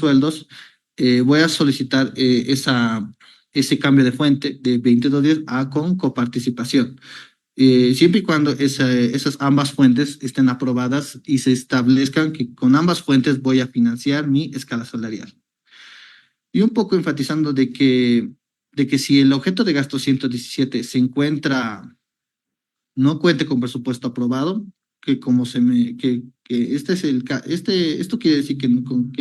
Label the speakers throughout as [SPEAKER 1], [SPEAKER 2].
[SPEAKER 1] sueldos, voy a solicitar ese cambio de fuente de 22 días a con coparticipación. Siempre y cuando esas ambas fuentes estén aprobadas y se establezcan que con ambas fuentes voy a financiar mi escala salarial. Y un poco enfatizando de que si el objeto de gasto 117 se encuentra, no cuente con presupuesto aprobado, que como se me, que este es esto quiere decir que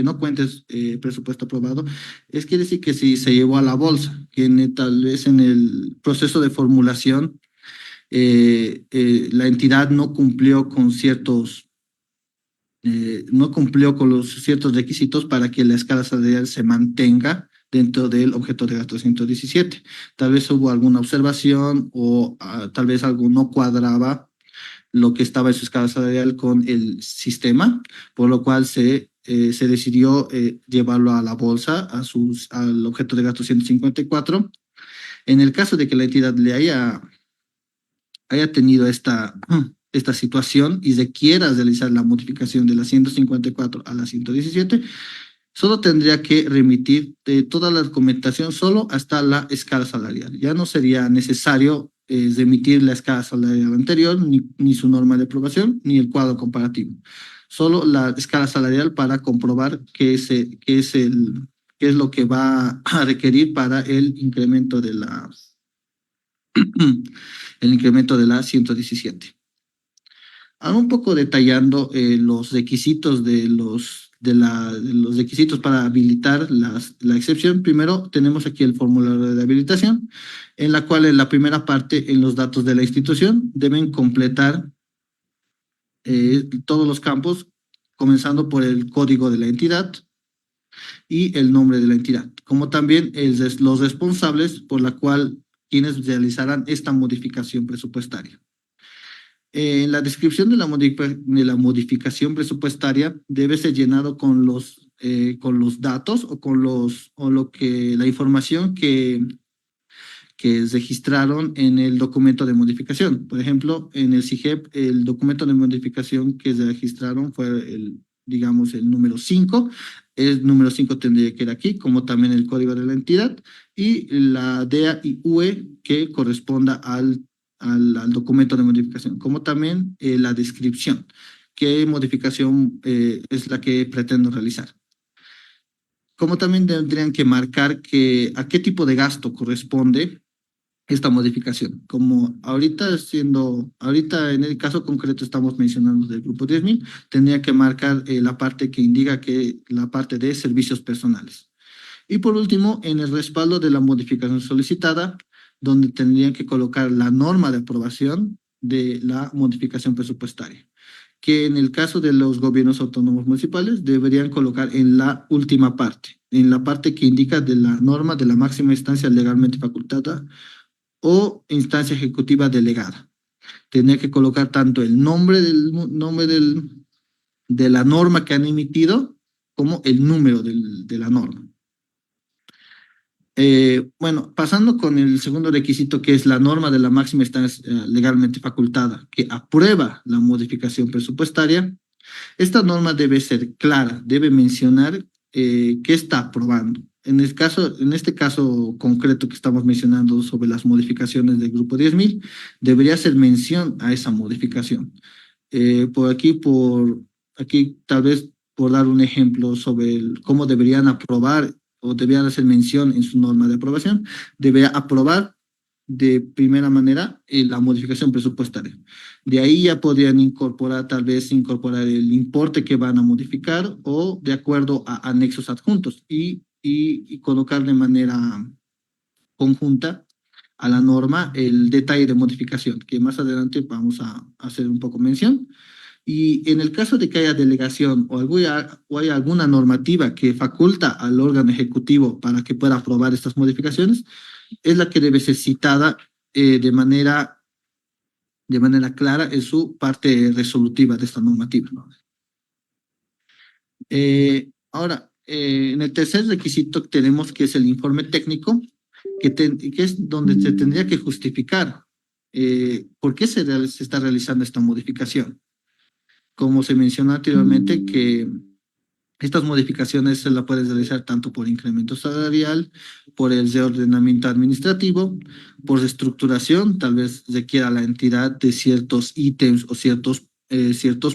[SPEAKER 1] no cuentes presupuesto aprobado, quiere decir que si se llevó a la bolsa, tal vez en el proceso de formulación la entidad no cumplió con los ciertos requisitos para que la escala salarial se mantenga dentro del objeto de gasto 117. Tal vez hubo alguna observación o tal vez algo no cuadraba lo que estaba en su escala salarial con el sistema, por lo cual se decidió llevarlo a la bolsa, al objeto de gasto 154. En el caso de que la entidad le haya tenido esta situación y se quiera realizar la modificación de la 154 a la 117, solo tendría que remitir toda la documentación solo hasta la escala salarial. Ya no sería necesario remitir la escala salarial anterior, ni su norma de aprobación, ni el cuadro comparativo. Solo la escala salarial para comprobar qué es lo que va a requerir para el incremento de la el incremento de la 117. Ahora un poco detallando los requisitos de los requisitos para habilitar la excepción. Primero tenemos aquí el formulario de habilitación, en la cual en la primera parte, en los datos de la institución, deben completar todos los campos, comenzando por el código de la entidad y el nombre de la entidad, como también los responsables por la cual quienes realizarán esta modificación presupuestaria. La descripción de la modificación presupuestaria debe ser llenado con los datos o la información que registraron en el documento de modificación. Por ejemplo, en el SIGEP, el documento de modificación que se registraron fue digamos, el número 5. El número 5 tendría que ir aquí, como también el código de la entidad y la DEA y UE que corresponda al documento de modificación, como también la descripción, qué modificación es la que pretendo realizar. Como también tendrían que marcar a qué tipo de gasto corresponde esta modificación. Como ahorita en el caso concreto estamos mencionando del grupo 10.000, tendría que marcar la parte que indica que la parte de servicios personales. Y por último, en el respaldo de la modificación solicitada, donde tendrían que colocar la norma de aprobación de la modificación presupuestaria, que en el caso de los gobiernos autónomos municipales deberían colocar en la última parte, en la parte que indica de la norma de la máxima instancia legalmente facultada o instancia ejecutiva delegada. Tendría que colocar tanto el nombre de la norma que han emitido como el número de la norma. Bueno, pasando con el segundo requisito, que es la norma de la máxima instancia legalmente facultada, que aprueba la modificación presupuestaria. Esta norma debe ser clara, debe mencionar qué está aprobando. En este caso concreto que estamos mencionando sobre las modificaciones del grupo 10.000, debería hacer mención a esa modificación. Aquí tal vez por dar un ejemplo sobre cómo deberían aprobar o deberían hacer mención en su norma de aprobación, debería aprobar de primera manera la modificación presupuestaria. De ahí ya podrían tal vez incorporar el importe que van a modificar o de acuerdo a anexos adjuntos y colocar de manera conjunta a la norma el detalle de modificación, que más adelante vamos a hacer un poco mención. Y en el caso de que haya delegación o haya alguna normativa que faculta al órgano ejecutivo para que pueda aprobar estas modificaciones, es la que debe ser citada de manera clara en su parte resolutiva de esta normativa. Ahora, en el tercer requisito tenemos que es el informe técnico, que es donde se tendría que justificar por qué se está realizando esta modificación. Como se mencionó anteriormente, que Estas modificaciones se las puedes realizar tanto por incremento salarial, por el reordenamiento administrativo, por reestructuración, tal vez requiera la entidad de ciertos ítems o ciertos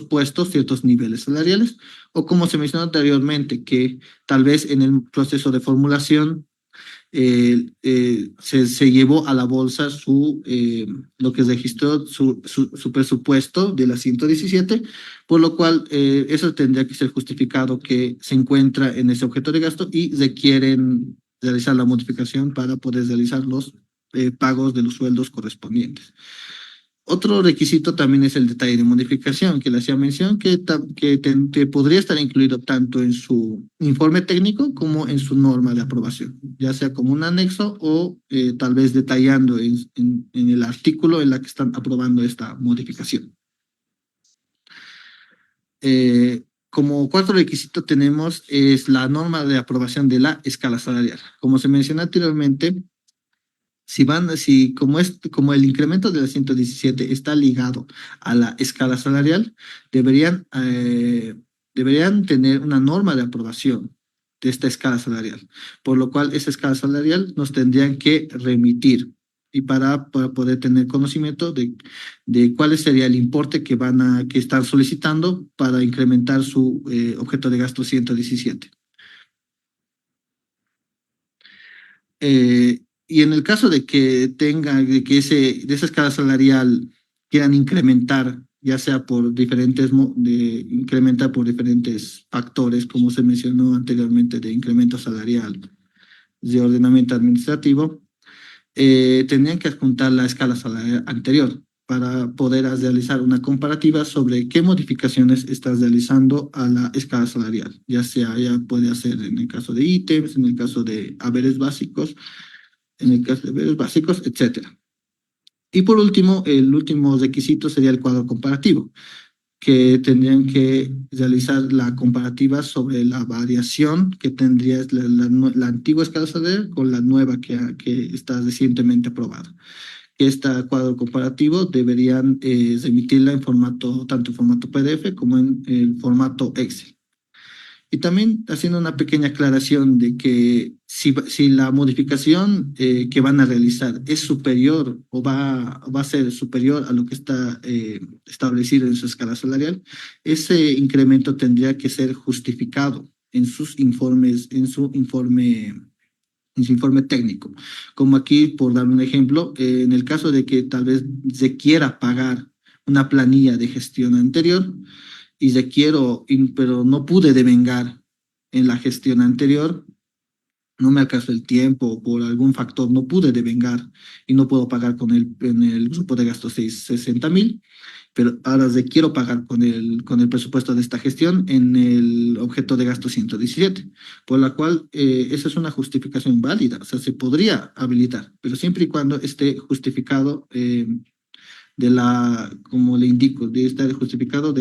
[SPEAKER 1] puestos, ciertos niveles salariales, o como se mencionó anteriormente, que tal vez en el proceso de formulación se llevó a la bolsa lo que registró su presupuesto de la 117, por lo cual eso tendría que ser justificado que se encuentra en ese objeto de gasto y requieren realizar la modificación para poder realizar los pagos de los sueldos correspondientes. Otro requisito también es el detalle de modificación, que le hacía mención, que podría estar incluido tanto en su informe técnico como en su norma de aprobación, ya sea como un anexo o tal vez detallando en el artículo en la que están aprobando esta modificación. Como cuarto requisito tenemos es la norma de aprobación de la escala salarial. Como se mencionó anteriormente, como el incremento de la 117 está ligado a la escala salarial, deberían tener una norma de aprobación de esta escala salarial, por lo cual esa escala salarial nos tendrían que remitir y para poder tener conocimiento de cuál sería el importe que están solicitando para incrementar su objeto de gasto 117. Y en el caso de que de esa escala salarial quieran incrementar, ya sea incrementar por diferentes factores, como se mencionó anteriormente, de incremento salarial, de ordenamiento administrativo, tendrían que adjuntar la escala salarial anterior para poder realizar una comparativa sobre qué modificaciones estás realizando a la escala salarial, ya puede hacer en el caso de ítems, en el caso de haberes básicos, etcétera. Y por último, el último requisito sería el cuadro comparativo, que tendrían que realizar la comparativa sobre la variación que tendría la antigua escala salarial con la nueva que está recientemente aprobada. Este cuadro comparativo deberían emitirla tanto en formato PDF como en el formato Excel. Y también haciendo una pequeña aclaración de que si la modificación que van a realizar es superior o va a ser superior a lo que está establecido en su escala salarial, ese incremento tendría que ser justificado en sus informes, en su informe técnico. Como aquí, por dar un ejemplo, en el caso de que tal vez se quiera pagar una planilla de gestión anterior, pero no pude devengar en la gestión anterior, no me alcanzó el tiempo, o por algún factor no pude devengar y no puedo pagar en el grupo de gastos 60,000, pero ahora quiero pagar con el presupuesto de esta gestión en el objeto de gasto 117, por la cual esa es una justificación válida, o sea, se podría habilitar, pero siempre y cuando esté justificado como le indico, de estar justificado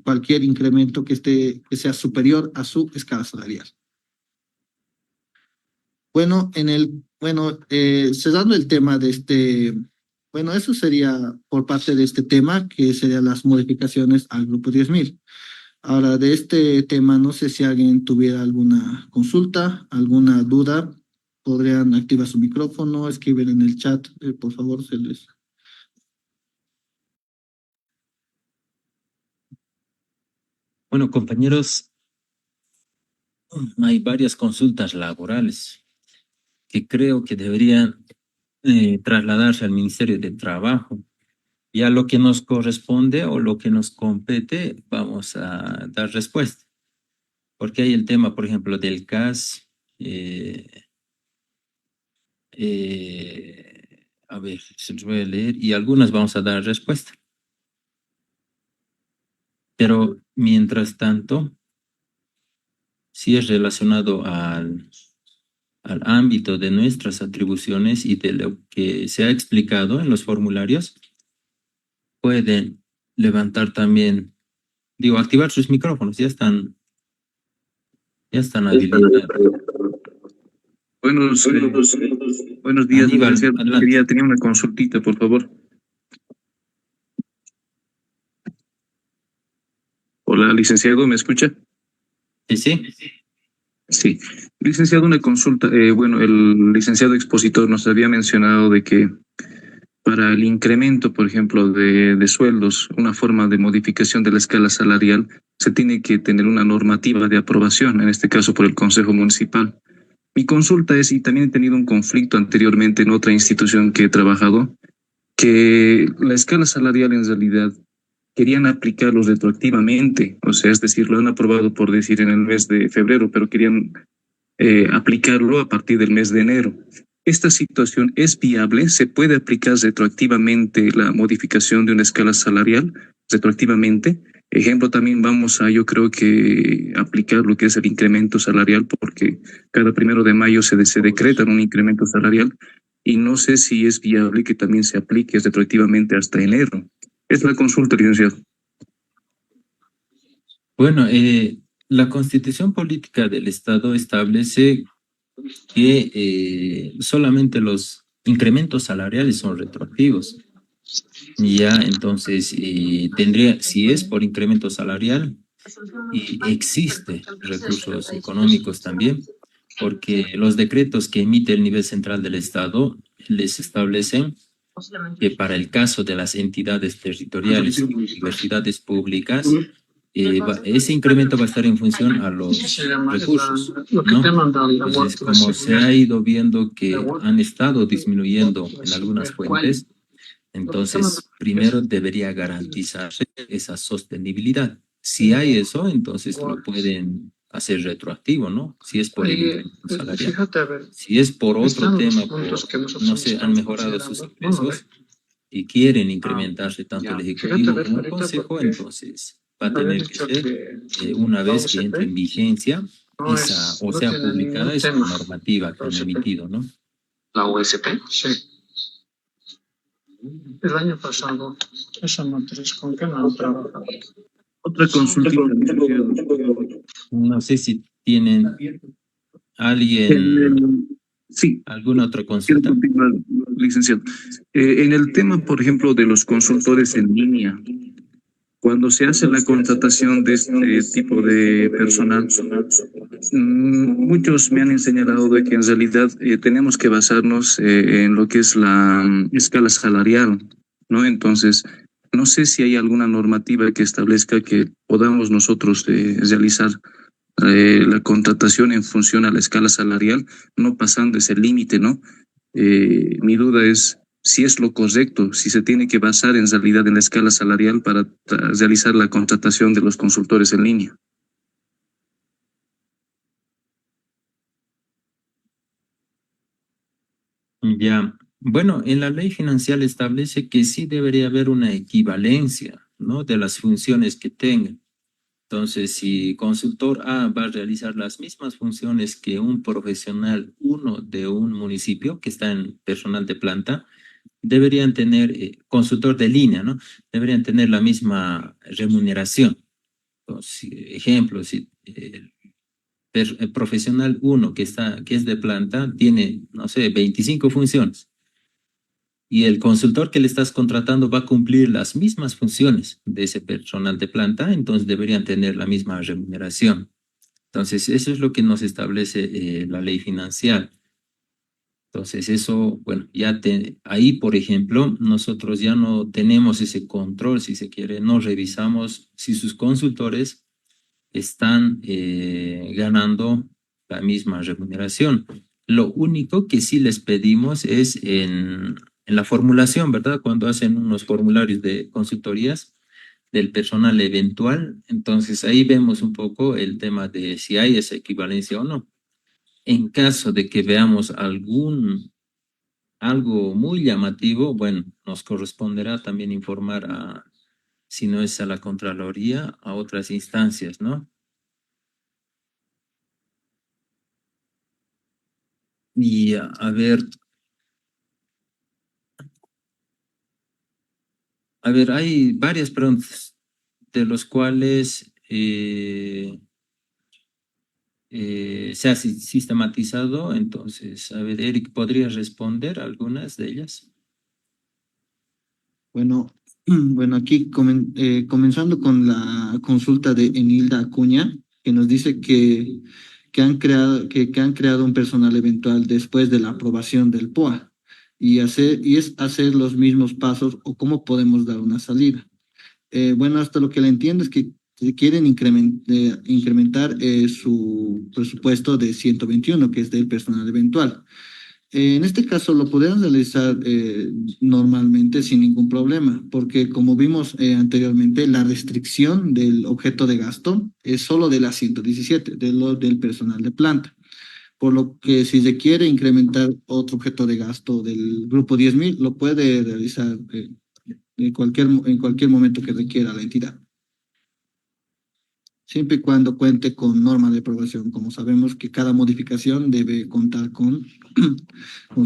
[SPEAKER 1] cualquier incremento que sea superior a su escala salarial. Bueno, cerrando el tema eso sería por parte de este tema, que serían las modificaciones al grupo 10,000. Ahora, de este tema, no sé si alguien tuviera alguna consulta, alguna duda, podrían activar su micrófono, escribir en el chat, por favor, se les...
[SPEAKER 2] Bueno, compañeros, hay varias consultas laborales que creo que deberían trasladarse al Ministerio de Trabajo. Y a lo que nos corresponde o lo que nos compete, vamos a dar respuesta. Porque hay el tema, por ejemplo, del CAS. A ver, se los voy a leer y algunas vamos a dar respuesta. Pero mientras tanto, si es relacionado al ámbito de nuestras atribuciones y de lo que se ha explicado en los formularios, pueden levantar también, activar sus micrófonos, ya están habilitados.
[SPEAKER 3] Buenos días,
[SPEAKER 2] Aníbal,
[SPEAKER 3] licenciado.
[SPEAKER 2] adelante.
[SPEAKER 3] Tenía una consultita, por favor. Hola, licenciado, ¿me escucha?
[SPEAKER 2] Sí.
[SPEAKER 3] Sí. Licenciado, una consulta. Bueno, el licenciado expositor nos había mencionado de que para el incremento, por ejemplo, de sueldos, una forma de modificación de la escala salarial, se tiene que tener una normativa de aprobación, en este caso por el Consejo Municipal. Mi consulta es, y también he tenido un conflicto anteriormente en otra institución que he trabajado, que la escala salarial en realidad querían aplicarlo retroactivamente, o sea, es decir, lo han aprobado por decir en el mes de febrero, pero querían aplicarlo a partir del mes de enero. ¿Esta situación es viable? ¿Se puede aplicar retroactivamente la modificación de una escala salarial? Retroactivamente. Ejemplo, también vamos a, yo creo que aplicar lo que es el incremento salarial, porque cada 1 de mayo se decreta un incremento salarial y no sé si es viable que también se aplique retroactivamente hasta enero. Es la consulta, licenciado.
[SPEAKER 2] Bueno, la Constitución Política del Estado establece que solamente los incrementos salariales son retroactivos. Ya, entonces, si es por incremento salarial, y existe recursos económicos también, porque los decretos que emite el nivel central del Estado les establecen que para el caso de las entidades territoriales y universidades públicas, ese incremento va a estar en función a los recursos, ¿no? Entonces, como se ha ido viendo que han estado disminuyendo en algunas fuentes, entonces primero debería garantizarse esa sostenibilidad. Si hay eso, entonces lo pueden hacer retroactivo, ¿no? Si es por el incremento salarial. Si es por otro tema, no sé, han mejorado sus ingresos y quieren incrementarse tanto el Ejecutivo como el Consejo, entonces va a tener que ser una vez que entre en vigencia esa, o sea publicada esa normativa que han emitido, ¿no?
[SPEAKER 4] La USP. Sí. El año pasado, esa matriz, ¿con qué no han trabajado?
[SPEAKER 3] Otra consultita, licenciado.
[SPEAKER 2] No sé si tienen alguien,
[SPEAKER 3] Sí,
[SPEAKER 2] alguna otra
[SPEAKER 3] quiero
[SPEAKER 2] consulta.
[SPEAKER 3] continuar, licenciado. En el tema, por ejemplo, de los consultores en línea, cuando se hace la contratación de este tipo de personal, muchos me han señalado de que en realidad tenemos que basarnos en lo que es la escala salarial, ¿no? Entonces, no sé si hay alguna normativa que establezca que podamos nosotros realizar la contratación en función a la escala salarial, no pasando ese límite, ¿no? Mi duda es si es lo correcto, si se tiene que basar en realidad en la escala salarial para realizar la contratación de los consultores en línea.
[SPEAKER 2] Ya, bueno, en la ley financiera establece que sí debería haber una equivalencia, ¿no? De las funciones que tengan. Entonces, si consultor A va a realizar las mismas funciones que un profesional, uno de un municipio que está en personal de planta, deberían tener, consultor de línea, ¿no? Deberían tener la misma remuneración. Entonces, ejemplo, si el profesional uno que es de planta tiene, no sé, 25 funciones y el consultor que le estás contratando va a cumplir las mismas funciones de ese personal de planta, entonces deberían tener la misma remuneración. Entonces, eso es lo que nos establece la ley financiera. Entonces, eso, bueno, ahí, por ejemplo, nosotros ya no tenemos ese control, si se quiere, no revisamos si sus consultores están ganando la misma remuneración. Lo único que sí les pedimos es en la formulación, ¿verdad? Cuando hacen unos formularios de consultorías del personal eventual, entonces ahí vemos un poco el tema de si hay esa equivalencia o no. En caso de que veamos algo muy llamativo, bueno, nos corresponderá también informar si no es a la Contraloría, a otras instancias, ¿no? Y a ver, hay varias preguntas de los cuales se ha sistematizado. Entonces, a ver, Eric, ¿podrías responder algunas de ellas?
[SPEAKER 1] Bueno, bueno, aquí comenzando con la consulta de Enilda Acuña, que nos dice que han creado un personal eventual después de la aprobación del POA y es hacer los mismos pasos o cómo podemos dar una salida. Bueno, hasta lo que le entiendo es que quieren incrementar su presupuesto de 121, que es del personal eventual. En este caso lo podemos realizar normalmente sin ningún problema, porque como vimos anteriormente, la restricción del objeto de gasto es solo de la 117, del personal de planta. Por lo que si se quiere incrementar otro objeto de gasto del grupo 10.000, lo puede realizar en cualquier momento que requiera la entidad, siempre y cuando cuente con norma de aprobación. Como sabemos que cada modificación debe contar con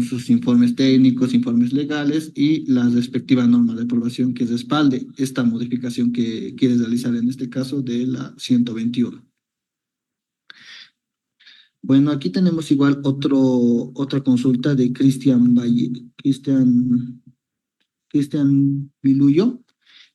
[SPEAKER 1] sus informes técnicos, informes legales y la respectiva norma de aprobación que respalde esta modificación que quieres realizar, en este caso de la 121. Bueno, aquí tenemos igual otra consulta de Cristian Viluyo,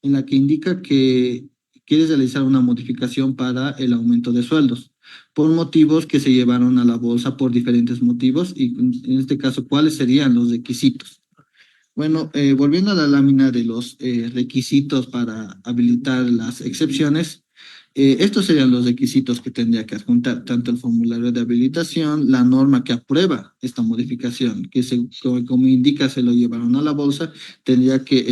[SPEAKER 1] en la que indica que quiere realizar una modificación para el aumento de sueldos, por motivos que se llevaron a la bolsa por diferentes motivos, y en este caso, ¿cuáles serían los requisitos? Bueno, volviendo a la lámina de los requisitos para habilitar las excepciones, estos serían los requisitos que tendría que adjuntar, tanto el formulario de habilitación, la norma que aprueba esta modificación, que como indica se lo llevaron a la bolsa, tendría que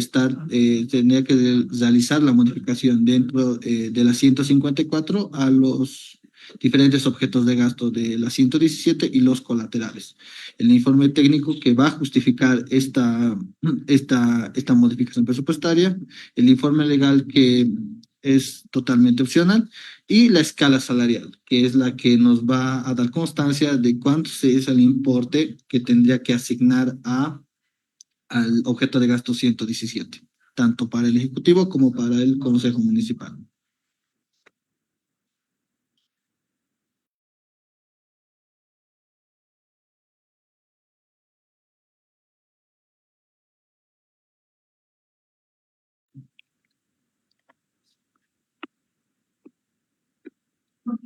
[SPEAKER 1] realizar la modificación dentro de la 154 a los diferentes objetos de gasto de la 117 y los colaterales. El informe técnico que va a justificar esta modificación presupuestaria, el informe legal que es totalmente opcional, y la escala salarial, que es la que nos va a dar constancia de cuánto es el importe que tendría que asignar al objeto de gasto 117, tanto para el Ejecutivo como para el Consejo Municipal.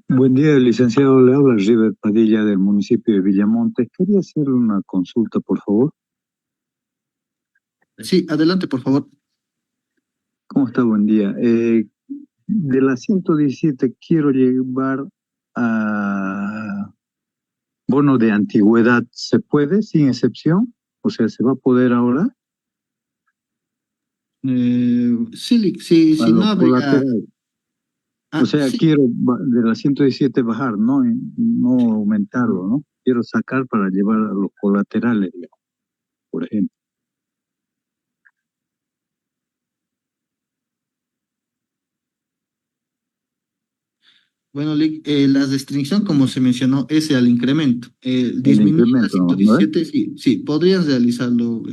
[SPEAKER 5] Buen día, licenciado. Le habla River Padilla del municipio de Villamonte. Quería hacerle una consulta, por favor.
[SPEAKER 1] Sí, adelante, por favor.
[SPEAKER 5] ¿Cómo está? Buen día. De la 117 quiero llevar a bono de antigüedad. ¿Se puede sin excepción? O sea, ¿se va a poder ahora?
[SPEAKER 1] Sí,
[SPEAKER 5] Para
[SPEAKER 1] no
[SPEAKER 5] lo
[SPEAKER 1] habría...
[SPEAKER 5] colateral. O sea,
[SPEAKER 1] sí.
[SPEAKER 5] quiero de la 117 bajar, no aumentarlo, ¿no? Quiero sacar para llevar a los colaterales, digamos, por ejemplo.
[SPEAKER 1] Bueno, la restricción, como se mencionó, es al incremento.
[SPEAKER 5] El
[SPEAKER 1] Disminuir la
[SPEAKER 5] incremento, ¿no?
[SPEAKER 1] 117, sí, podrían realizarlo.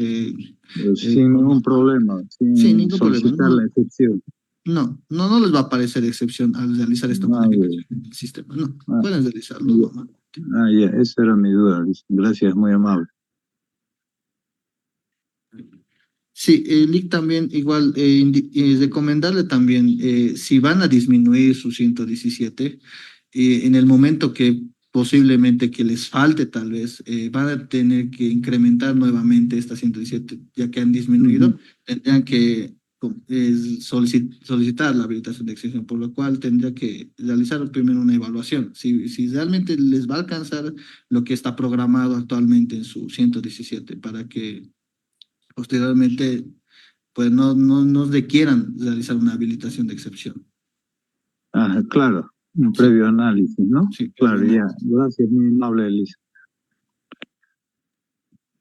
[SPEAKER 5] Sin ningún problema,
[SPEAKER 1] Sin
[SPEAKER 5] sin
[SPEAKER 1] ningún problema.
[SPEAKER 5] solicitar la excepción.
[SPEAKER 1] No les va a parecer excepción al realizar esta modificación del sistema. No, pueden realizarlo normal.
[SPEAKER 5] Ya, esa era mi duda. Gracias, muy amable.
[SPEAKER 1] Sí, LIC también igual, recomendarle también, si van a disminuir su 117, en el momento que posiblemente que les falte tal vez, van a tener que incrementar nuevamente esta 117, ya que han disminuido, tendrían que solicitar la habilitación de excepción, por lo cual tendría que realizar primero una evaluación. Si realmente les va a alcanzar lo que está programado actualmente en su 117, para que posteriormente pues no requieran realizar una habilitación de excepción.
[SPEAKER 5] Claro, un previo análisis, ¿no?
[SPEAKER 1] Sí,
[SPEAKER 5] claro, ya. Gracias, muy amable, Elisa.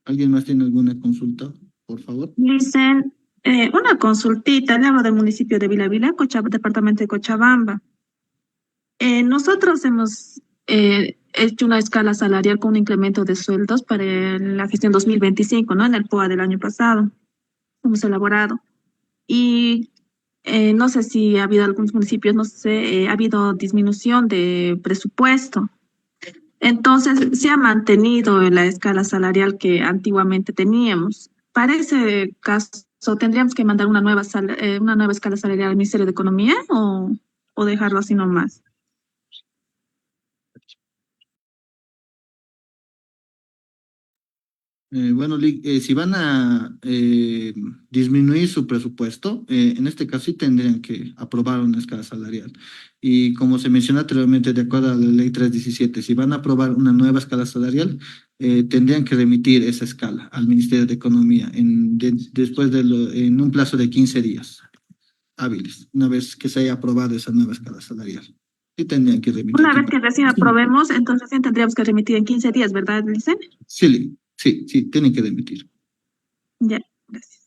[SPEAKER 1] ¿Alguien más tiene alguna consulta, por favor?
[SPEAKER 6] Dicen, una consultita, le hablo del municipio de Vilavila, departamento de Cochabamba. Nosotros hemos hecho una escala salarial con un incremento de sueldos para la gestión 2025, ¿no? En el POA del año pasado, hemos elaborado. Y no sé si ha habido algunos municipios, no sé, ha habido disminución de presupuesto. Entonces, se ha mantenido la escala salarial que antiguamente teníamos. Para ese caso, ¿tendríamos que mandar una nueva escala salarial al Ministerio de Economía o dejarlo así nomás?
[SPEAKER 1] Si van a disminuir su presupuesto, en este caso sí tendrían que aprobar una escala salarial. Y como se mencionó anteriormente, de acuerdo a la ley 317, si van a aprobar una nueva escala salarial, tendrían que remitir esa escala al Ministerio de Economía después en un plazo de 15 días hábiles, una vez que se haya aprobado esa nueva escala salarial. Y tendrían que remitir.
[SPEAKER 6] Una vez que recién aprobemos, entonces sí tendríamos que remitir en 15 días, ¿verdad, Licen?
[SPEAKER 1] Sí, sí, sí, tienen que remitir.
[SPEAKER 6] Ya, gracias.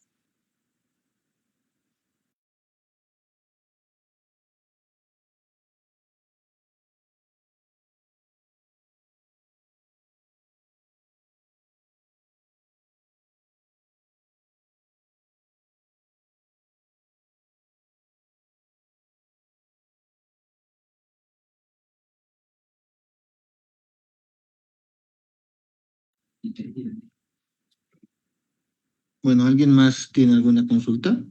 [SPEAKER 1] Bueno, ¿alguien más tiene alguna consulta?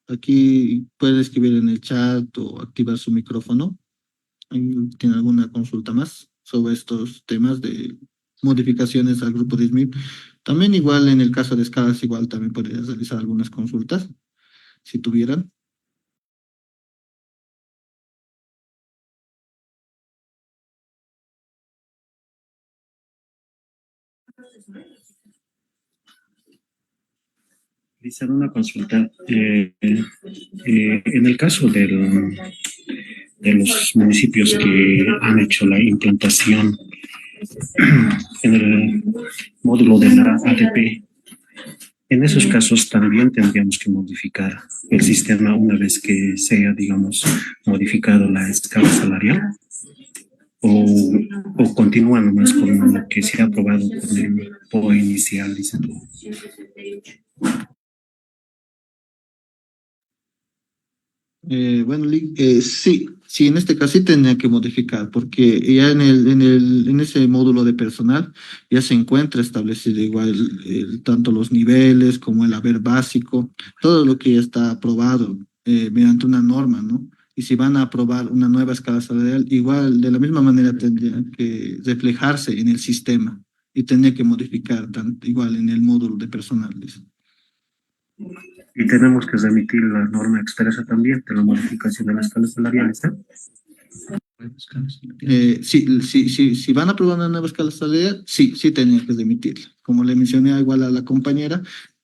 [SPEAKER 1] Aquí puede escribir en el chat o activar su micrófono. ¿Alguien tiene alguna consulta más sobre estos temas de modificaciones al grupo 10.000? También igual en el caso de escalas, igual también podrías realizar algunas consultas, si tuvieran.
[SPEAKER 7] Realizar una consulta. En el caso de los municipios que han hecho la implantación en el módulo de la ADP, en esos casos también tendríamos que modificar el sistema una vez que sea, digamos, modificado la escala salarial o continúa nomás con lo que se ha aprobado con el POE inicial, dicen.
[SPEAKER 1] Sí, en este caso sí tendría que modificar, porque ya en ese módulo de personal ya se encuentra establecido igual tanto los niveles como el haber básico, todo lo que ya está aprobado mediante una norma, ¿no? Y si van a aprobar una nueva escala salarial, igual de la misma manera tendría que reflejarse en el sistema y tendría que modificar igual en el módulo de personal. Dice.
[SPEAKER 7] Y tenemos que remitir la norma expresa también de la modificación de las escalas salariales, ¿eh?
[SPEAKER 1] Si van a aprobar una nueva escala salarial, sí tenía que remitirla. Como le mencioné igual a la compañera,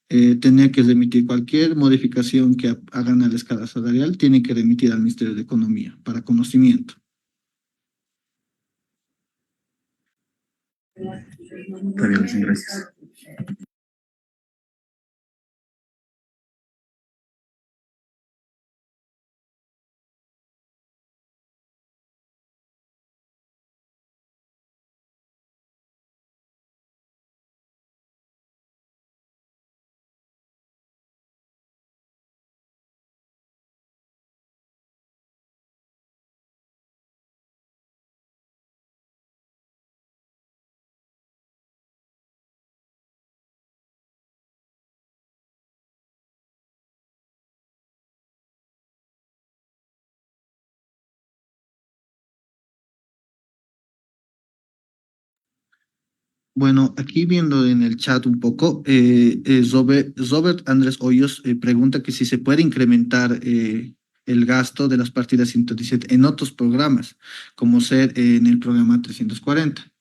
[SPEAKER 1] tenía que remitir cualquier modificación que hagan a la escala salarial, tiene que remitir al Ministerio de Economía para conocimiento.
[SPEAKER 7] Está bien, sí, gracias.
[SPEAKER 1] Bueno, aquí viendo en el chat un poco, Robert Andrés Hoyos pregunta que si se puede incrementar el gasto de las partidas 117 en otros programas, como ser en el programa 340.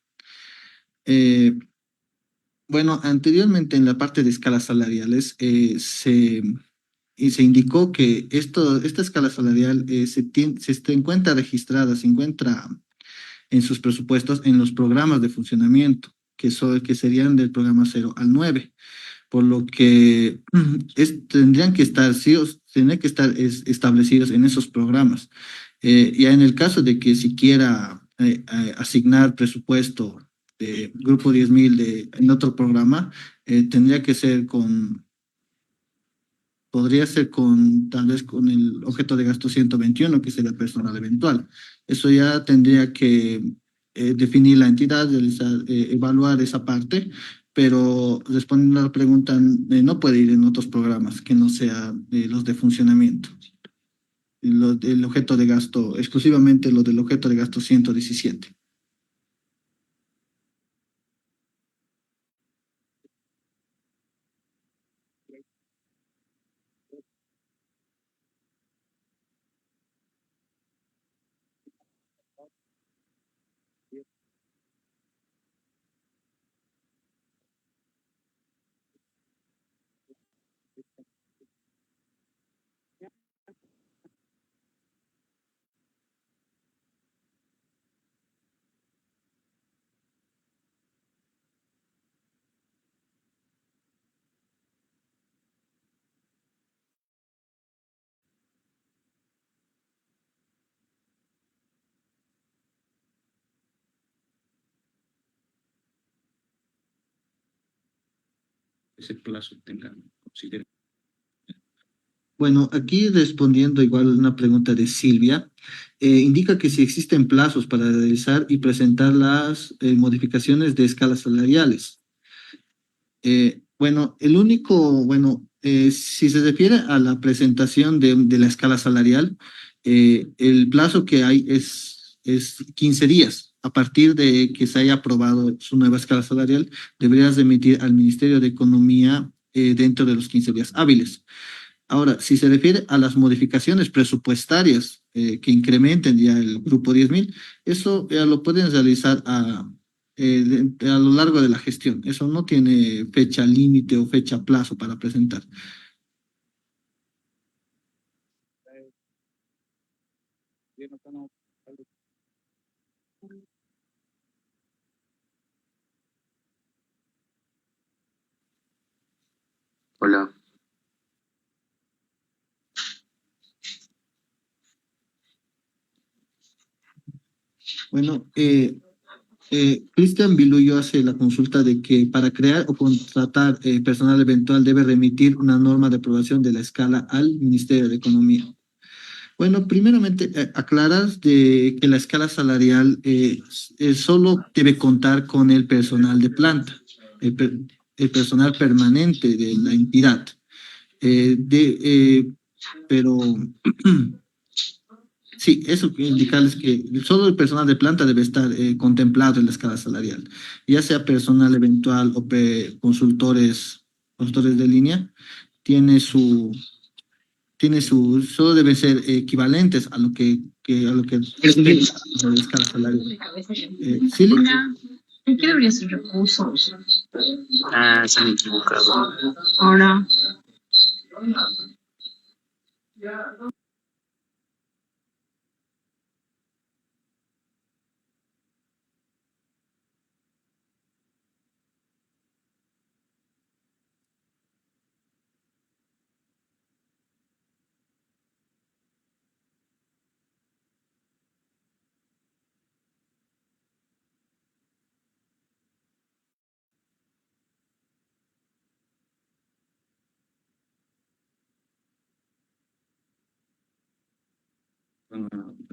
[SPEAKER 1] Bueno, anteriormente en la parte de escalas salariales se indicó que esta escala salarial se encuentra registrada, se encuentra en sus presupuestos en los programas de funcionamiento, que serían del programa 0 al 9, por lo que tendrían que estar, tendrían que estar establecidos en esos programas. Ya en el caso de que si quiera asignar presupuesto de Grupo 10.000 en otro programa, tendría que ser podría ser tal vez con el objeto de gasto 121, que sería personal eventual. Eso ya tendría que definir la entidad, evaluar esa parte, pero respondiendo a la pregunta, no puede ir en otros programas que no sean los de funcionamiento. El objeto de gasto, exclusivamente lo del objeto de gasto 117.
[SPEAKER 7] ese plazo tengan consideración.
[SPEAKER 1] Bueno, aquí respondiendo igual a una pregunta de Silvia, indica que si existen plazos para realizar y presentar las modificaciones de escalas salariales. Bueno, el único, bueno, si se refiere a la presentación de la escala salarial, el plazo que hay es 15 días. A partir de que se haya aprobado su nueva escala salarial, deberías emitir al Ministerio de Economía dentro de los 15 días hábiles. Ahora, si se refiere a las modificaciones presupuestarias que incrementen ya el grupo 10.000, eso lo pueden realizar a lo largo de la gestión. Eso no tiene fecha límite o fecha plazo para presentar.
[SPEAKER 3] Hola.
[SPEAKER 1] Bueno, Cristian Viluyo hace la consulta de que para crear o contratar personal eventual debe remitir una norma de aprobación de la escala al Ministerio de Economía. Bueno, primeramente aclaras de que la escala salarial solo debe contar con el personal de planta, el personal permanente de la entidad. Pero sí, eso que indicarles que solo el personal de planta debe estar contemplado en la escala salarial, ya sea personal eventual o consultores de línea, tiene solo deben ser equivalentes a lo que respecta a la escala salarial. ¿Silly?
[SPEAKER 8] ¿En qué debería ser recursos?
[SPEAKER 3] Ah, se han equivocado.
[SPEAKER 8] Ahora,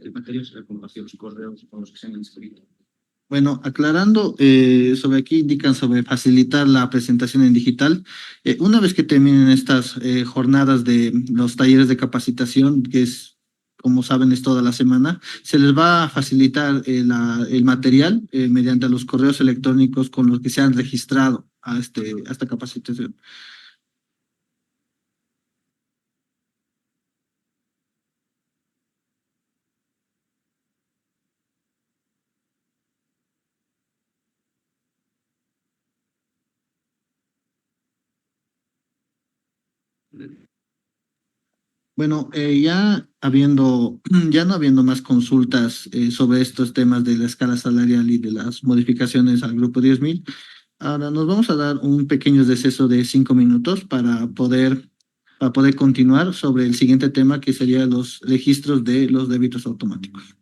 [SPEAKER 7] El material será compartido los correos con los que se han inscrito.
[SPEAKER 1] Bueno, aclarando sobre aquí indican sobre facilitar la presentación en digital. Una vez que terminen estas jornadas de los talleres de capacitación, que es, como saben, es toda la semana, se les va a facilitar el material mediante los correos electrónicos con los que se han registrado a esta capacitación. Bueno, ya no habiendo más consultas sobre estos temas de la escala salarial y de las modificaciones al grupo 10.000, ahora nos vamos a dar un pequeño receso de 5 minutos para poder continuar sobre el siguiente tema que sería los registros de los débitos automáticos.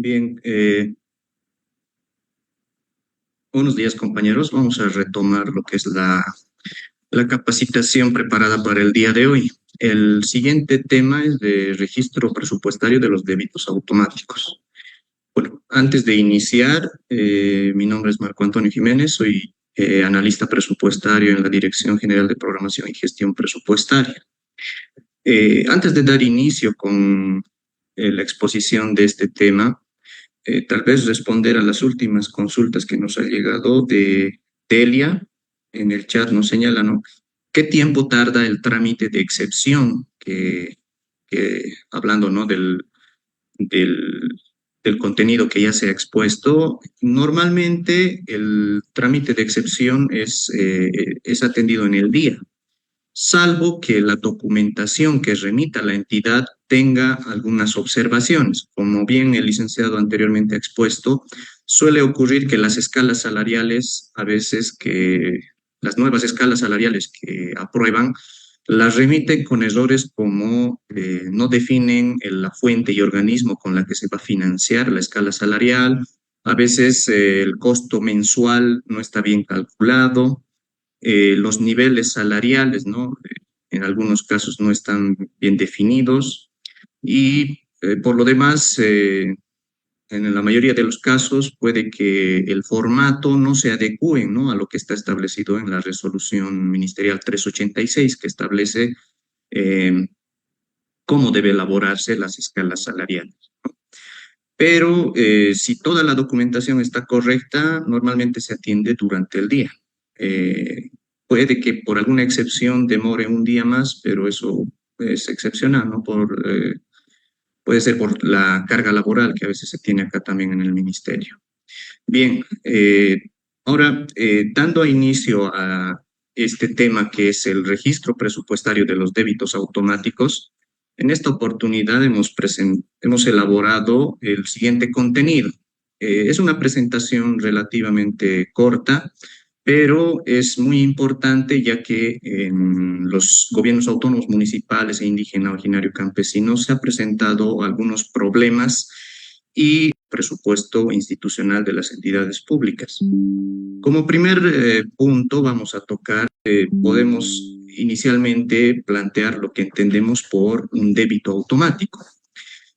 [SPEAKER 9] Bien, buenos días, compañeros. Vamos a retomar lo que es la capacitación preparada para el día de hoy. El siguiente tema es de registro presupuestario de los débitos automáticos. Bueno, antes de iniciar, mi nombre es Marco Antonio Jiménez, soy analista presupuestario en la Dirección General de Programación y Gestión Presupuestaria. Antes de dar inicio con la exposición de este tema, tal vez responder a las últimas consultas que nos ha llegado de Delia. En el chat nos señala, ¿no?, ¿qué tiempo tarda el trámite de excepción? Hablando, ¿no?, del contenido que ya se ha expuesto, normalmente el trámite de excepción es atendido en el día, salvo que la documentación que remita la entidad tenga algunas observaciones. Como bien el licenciado anteriormente ha expuesto, suele ocurrir que las escalas salariales, a veces que las nuevas escalas salariales que aprueban, las remiten con errores como no definen la fuente y organismo con la que se va a financiar la escala salarial, a veces el costo mensual no está bien calculado, los niveles salariales, ¿no?, en algunos casos no están bien definidos y por lo demás, en la mayoría de los casos puede que el formato no se adecue, ¿no?, a lo que está establecido en la resolución ministerial 386, que establece cómo debe elaborarse las escalas salariales, ¿no? Pero si toda la documentación está correcta, normalmente se atiende durante el día. Puede que por alguna excepción demore un día más, pero eso es excepcional, ¿no? Puede ser por la carga laboral que a veces se tiene acá también en el ministerio. Bien, ahora, dando inicio a este tema que es el registro presupuestario de los débitos automáticos, en esta oportunidad hemos elaborado el siguiente contenido. Es una presentación relativamente corta, pero es muy importante ya que en los gobiernos autónomos municipales e indígena originario campesino se han presentado algunos problemas y presupuesto institucional de las entidades públicas. Como primer punto vamos a tocar, podemos inicialmente plantear lo que entendemos por un débito automático,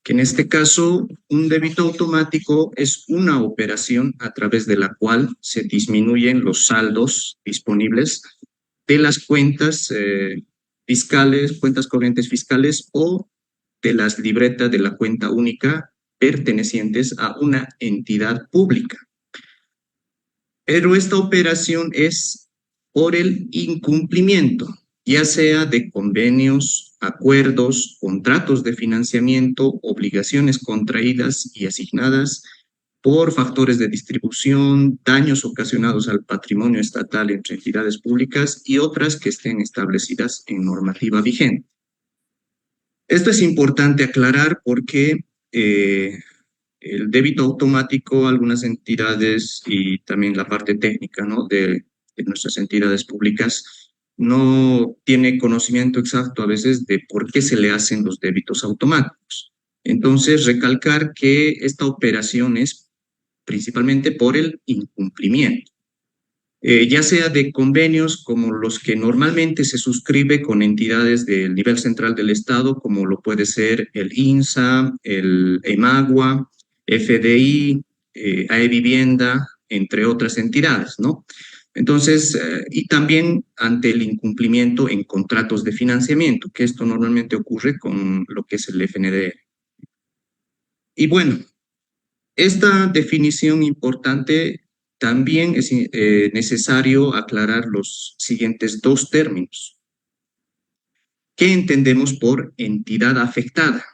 [SPEAKER 9] que en este caso un débito automático es una operación a través de la cual se disminuyen los saldos disponibles de las cuentas fiscales, cuentas corrientes fiscales o de las libretas de la cuenta única pertenecientes a una entidad pública. Pero esta operación es por el incumplimiento, ya sea de convenios, acuerdos, contratos de financiamiento, obligaciones contraídas y asignadas por factores de distribución, daños ocasionados al patrimonio estatal entre entidades públicas y otras que estén establecidas en normativa vigente. Esto es importante aclarar porque el débito automático, algunas entidades y también la parte técnica, ¿no?, de nuestras entidades públicas no tiene conocimiento exacto a veces de por qué se le hacen los débitos automáticos. Entonces, recalcar que esta operación es principalmente por el incumplimiento, ya sea de convenios como los que normalmente se suscribe con entidades del nivel central del Estado, como lo puede ser el INSA, el EMAGUA, FDI, AE Vivienda, entre otras entidades, ¿no? Entonces, y también ante el incumplimiento en contratos de financiamiento, que esto normalmente ocurre con lo que es el FNDR. Y bueno, esta definición importante también es necesario aclarar los siguientes dos términos. ¿Qué entendemos por entidad afectada?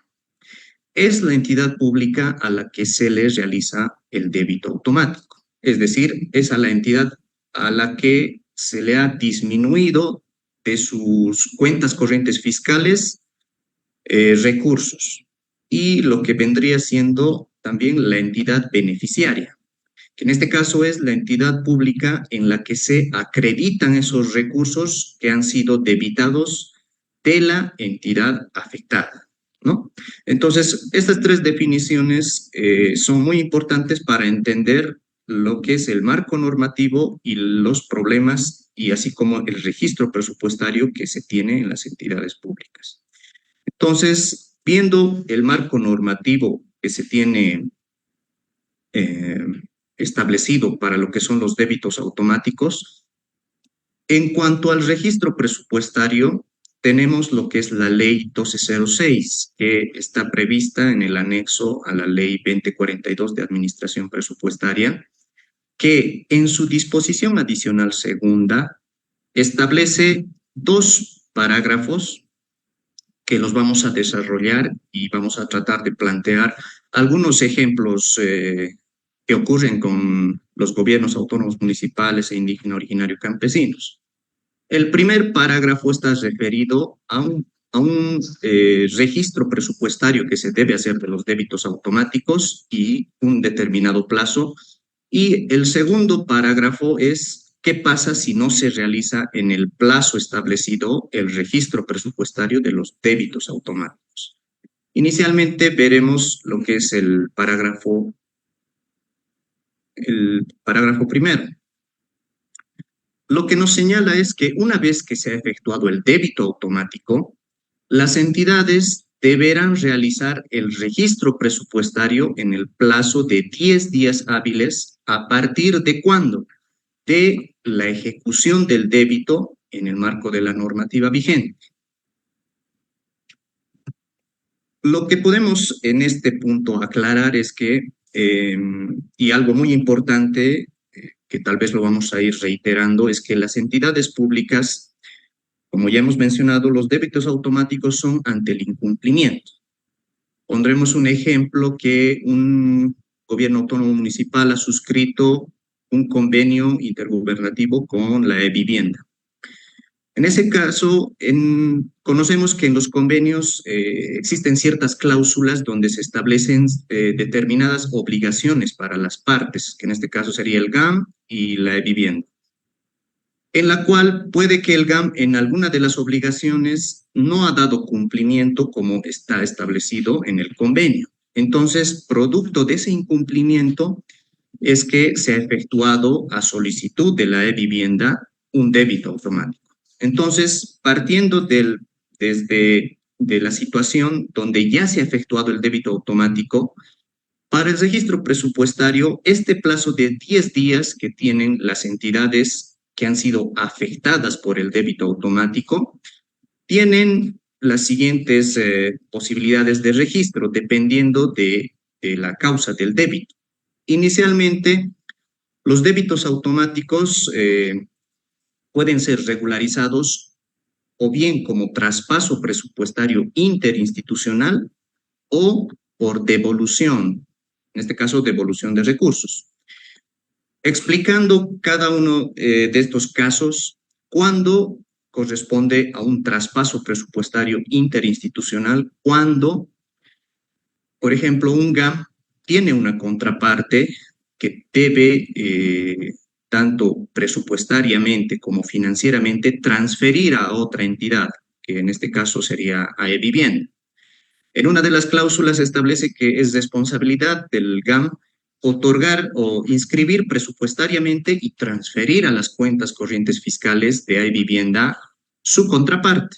[SPEAKER 9] Es la entidad pública a la que se le realiza el débito automático. Es decir, es a la entidad a la que se le ha disminuido de sus cuentas corrientes fiscales recursos. Y lo que vendría siendo también la entidad beneficiaria, que en este caso es la entidad pública en la que se acreditan esos recursos que han sido debitados de la entidad afectada. ¿no? Entonces, estas tres definiciones son muy importantes para entender lo que es el marco normativo y los problemas, y así como el registro presupuestario que se tiene en las entidades públicas. Entonces, viendo el marco normativo que se tiene establecido para lo que son los débitos automáticos, en cuanto al registro presupuestario, tenemos lo que es la Ley 1206, que está prevista en el anexo a la Ley 2042 de Administración Presupuestaria, que en su disposición adicional segunda establece 2 parágrafos que los vamos a desarrollar y vamos a tratar de plantear algunos ejemplos que ocurren con los gobiernos autónomos municipales e indígena originario campesinos. El primer parágrafo está referido a un registro presupuestario que se debe hacer de los débitos automáticos y un determinado plazo. Y el segundo parágrafo es qué pasa si no se realiza en el plazo establecido el registro presupuestario de los débitos automáticos. Inicialmente veremos lo que es el parágrafo primero. Lo que nos señala es que una vez que se ha efectuado el débito automático, las entidades deberán realizar el registro presupuestario en el plazo de 10 días hábiles a partir de ¿cuándo? De la ejecución del débito en el marco de la normativa vigente. Lo que podemos en este punto aclarar es que, y algo muy importante, que tal vez lo vamos a ir reiterando, es que las entidades públicas, como ya hemos mencionado, los débitos automáticos son ante el incumplimiento. Pondremos un ejemplo que un gobierno autónomo municipal ha suscrito un convenio intergubernativo con la e-vivienda. En ese caso, conocemos que en los convenios existen ciertas cláusulas donde se establecen determinadas obligaciones para las partes, que en este caso sería el GAM y la e-vivienda, en la cual puede que el GAM en alguna de las obligaciones no ha dado cumplimiento como está establecido en el convenio. Entonces, producto de ese incumplimiento es que se ha efectuado a solicitud de la e-vivienda un débito automático. Entonces, partiendo de la situación donde ya se ha efectuado el débito automático, para el registro presupuestario, este plazo de 10 días que tienen las entidades que han sido afectadas por el débito automático, tienen las siguientes posibilidades de registro, dependiendo de la causa del débito. Inicialmente, los débitos automáticos pueden ser regularizados o bien como traspaso presupuestario interinstitucional o por devolución, en este caso devolución de recursos. Explicando cada uno de estos casos, cuándo corresponde a un traspaso presupuestario interinstitucional, cuando, por ejemplo, un GAM tiene una contraparte que debe tanto presupuestariamente como financieramente transferir a otra entidad, que en este caso sería a e-vivienda. En una de las cláusulas establece que es responsabilidad del GAM otorgar o inscribir presupuestariamente y transferir a las cuentas corrientes fiscales de e-vivienda su contraparte.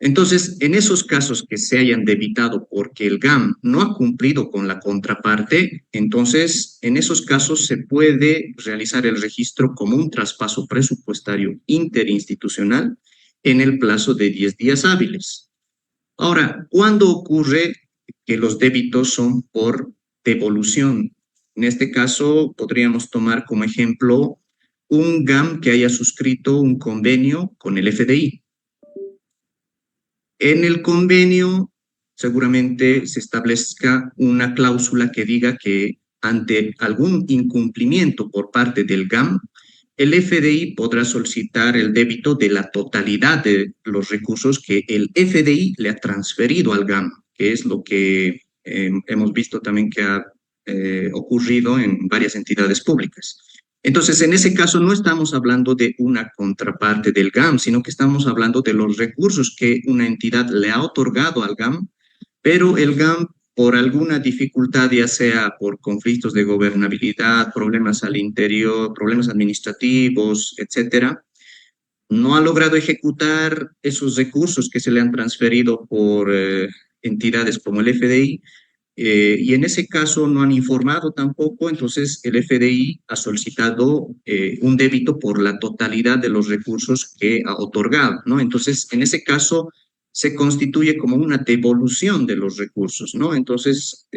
[SPEAKER 9] Entonces, en esos casos que se hayan debitado porque el GAM no ha cumplido con la contraparte, entonces en esos casos se puede realizar el registro como un traspaso presupuestario interinstitucional en el plazo de 10 días hábiles. Ahora, ¿cuándo ocurre que los débitos son por devolución? En este caso, podríamos tomar como ejemplo un GAM que haya suscrito un convenio con el FDI. En el convenio seguramente se establezca una cláusula que diga que ante algún incumplimiento por parte del GAM, el FDI podrá solicitar el débito de la totalidad de los recursos que el FDI le ha transferido al GAM, que es lo que hemos visto también que ha ocurrido en varias entidades públicas. Entonces, en ese caso no estamos hablando de una contraparte del GAM, sino que estamos hablando de los recursos que una entidad le ha otorgado al GAM, pero el GAM, por alguna dificultad, ya sea por conflictos de gobernabilidad, problemas al interior, problemas administrativos, etcétera, no ha logrado ejecutar esos recursos que se le han transferido por entidades como el FDI, y en ese caso no han informado tampoco, entonces el FDI ha solicitado un débito por la totalidad de los recursos que ha otorgado, ¿no? Entonces, en ese caso se constituye como una devolución de los recursos, ¿no? Entonces,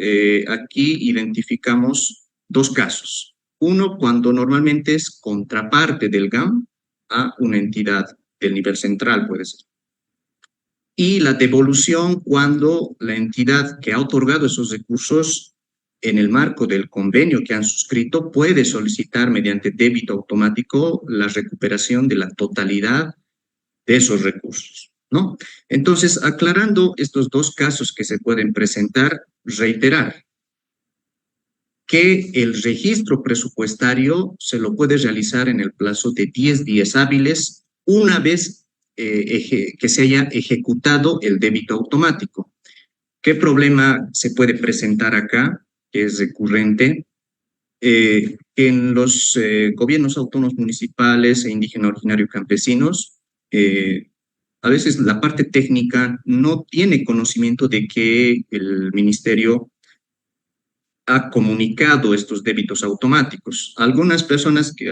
[SPEAKER 9] aquí identificamos dos casos. Uno, cuando normalmente es contraparte del GAM a una entidad del nivel central, puede ser. Y la devolución cuando la entidad que ha otorgado esos recursos en el marco del convenio que han suscrito puede solicitar mediante débito automático la recuperación de la totalidad de esos recursos, ¿no? Entonces, aclarando estos dos casos que se pueden presentar, reiterar que el registro presupuestario se lo puede realizar en el plazo de 10 días hábiles una vez que se haya ejecutado el débito automático. ¿Qué problema se puede presentar acá, que es recurrente? En los gobiernos autónomos municipales e indígena originario campesinos, a veces la parte técnica no tiene conocimiento de que el ministerio ha comunicado estos débitos automáticos. Algunas personas que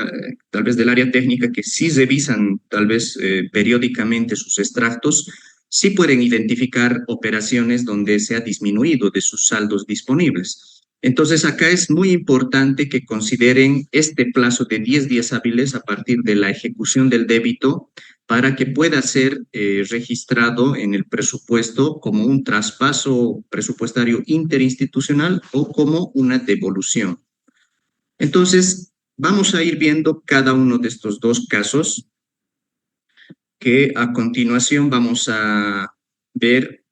[SPEAKER 9] tal vez del área técnica que sí revisan tal vez periódicamente sus extractos, sí pueden identificar operaciones donde se ha disminuido de sus saldos disponibles. Entonces acá es muy importante que consideren este plazo de 10 días hábiles a partir de la ejecución del débito para que pueda ser registrado en el presupuesto como un traspaso presupuestario interinstitucional o como una devolución. Entonces, vamos a ir viendo cada uno de estos dos casos, que a continuación vamos a ver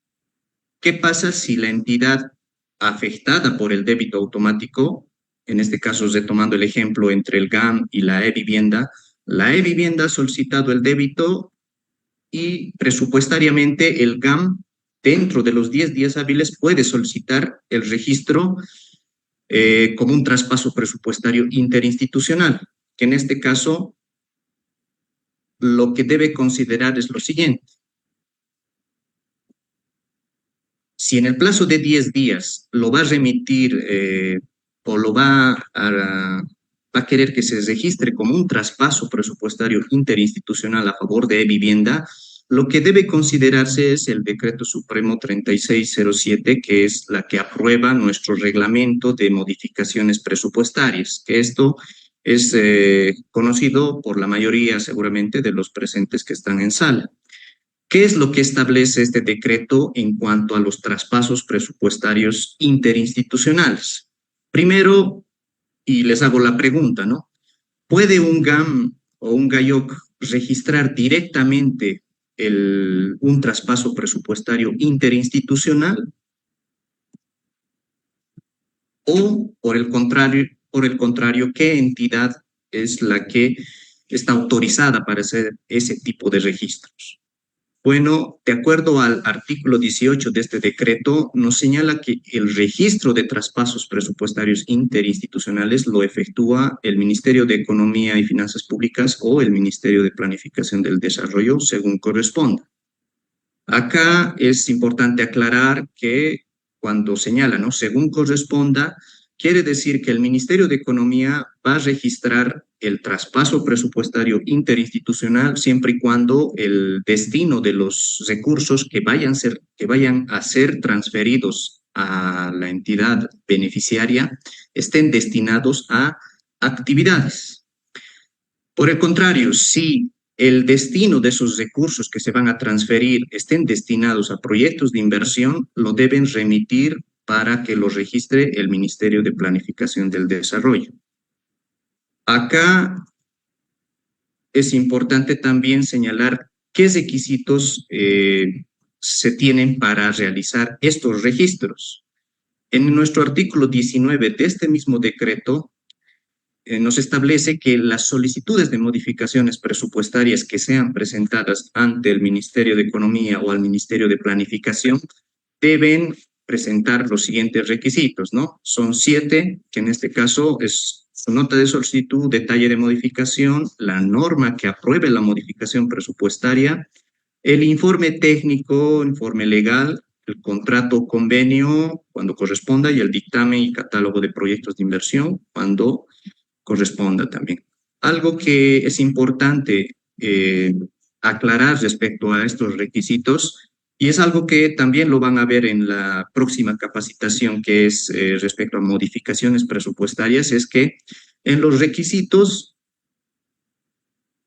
[SPEAKER 9] qué pasa si la entidad afectada por el débito automático, en este caso retomando el ejemplo entre el GAM y la e-vivienda ha solicitado el débito y presupuestariamente el GAM dentro de los 10 días hábiles puede solicitar el registro como un traspaso presupuestario interinstitucional, que en este caso lo que debe considerar es lo siguiente. Si en el plazo de 10 días lo va a remitir o lo va a querer que se registre como un traspaso presupuestario interinstitucional a favor de vivienda, lo que debe considerarse es el Decreto Supremo 3607, que es la que aprueba nuestro reglamento de modificaciones presupuestarias, que esto es conocido por la mayoría seguramente de los presentes que están en sala. ¿Qué es lo que establece este decreto en cuanto a los traspasos presupuestarios interinstitucionales? Primero, y les hago la pregunta, ¿no? ¿Puede un GAM o un GAIOC registrar directamente un traspaso presupuestario interinstitucional? ¿O, por el contrario, qué entidad es la que está autorizada para hacer ese tipo de registros? Bueno, de acuerdo al artículo 18 de este decreto, nos señala que el registro de traspasos presupuestarios interinstitucionales lo efectúa el Ministerio de Economía y Finanzas Públicas o el Ministerio de Planificación del Desarrollo, según corresponda. Acá es importante aclarar que cuando señala, ¿no?, según corresponda, quiere decir que el Ministerio de Economía va a registrar el traspaso presupuestario interinstitucional siempre y cuando el destino de los recursos que vayan a ser transferidos a la entidad beneficiaria estén destinados a actividades. Por el contrario, si el destino de esos recursos que se van a transferir estén destinados a proyectos de inversión, lo deben remitir para que lo registre el Ministerio de Planificación del Desarrollo. Acá es importante también señalar qué requisitos se tienen para realizar estos registros. En nuestro artículo 19 de este mismo decreto, nos establece que las solicitudes de modificaciones presupuestarias que sean presentadas ante el Ministerio de Economía o al Ministerio de Planificación deben presentar los siguientes requisitos, ¿no? Son 7, que en este caso es su nota de solicitud, detalle de modificación, la norma que apruebe la modificación presupuestaria, el informe técnico, informe legal, el contrato o convenio cuando corresponda y el dictamen y catálogo de proyectos de inversión cuando corresponda también. Algo que es importante aclarar respecto a estos requisitos, y es algo que también lo van a ver en la próxima capacitación, que es respecto a modificaciones presupuestarias, es que en los requisitos,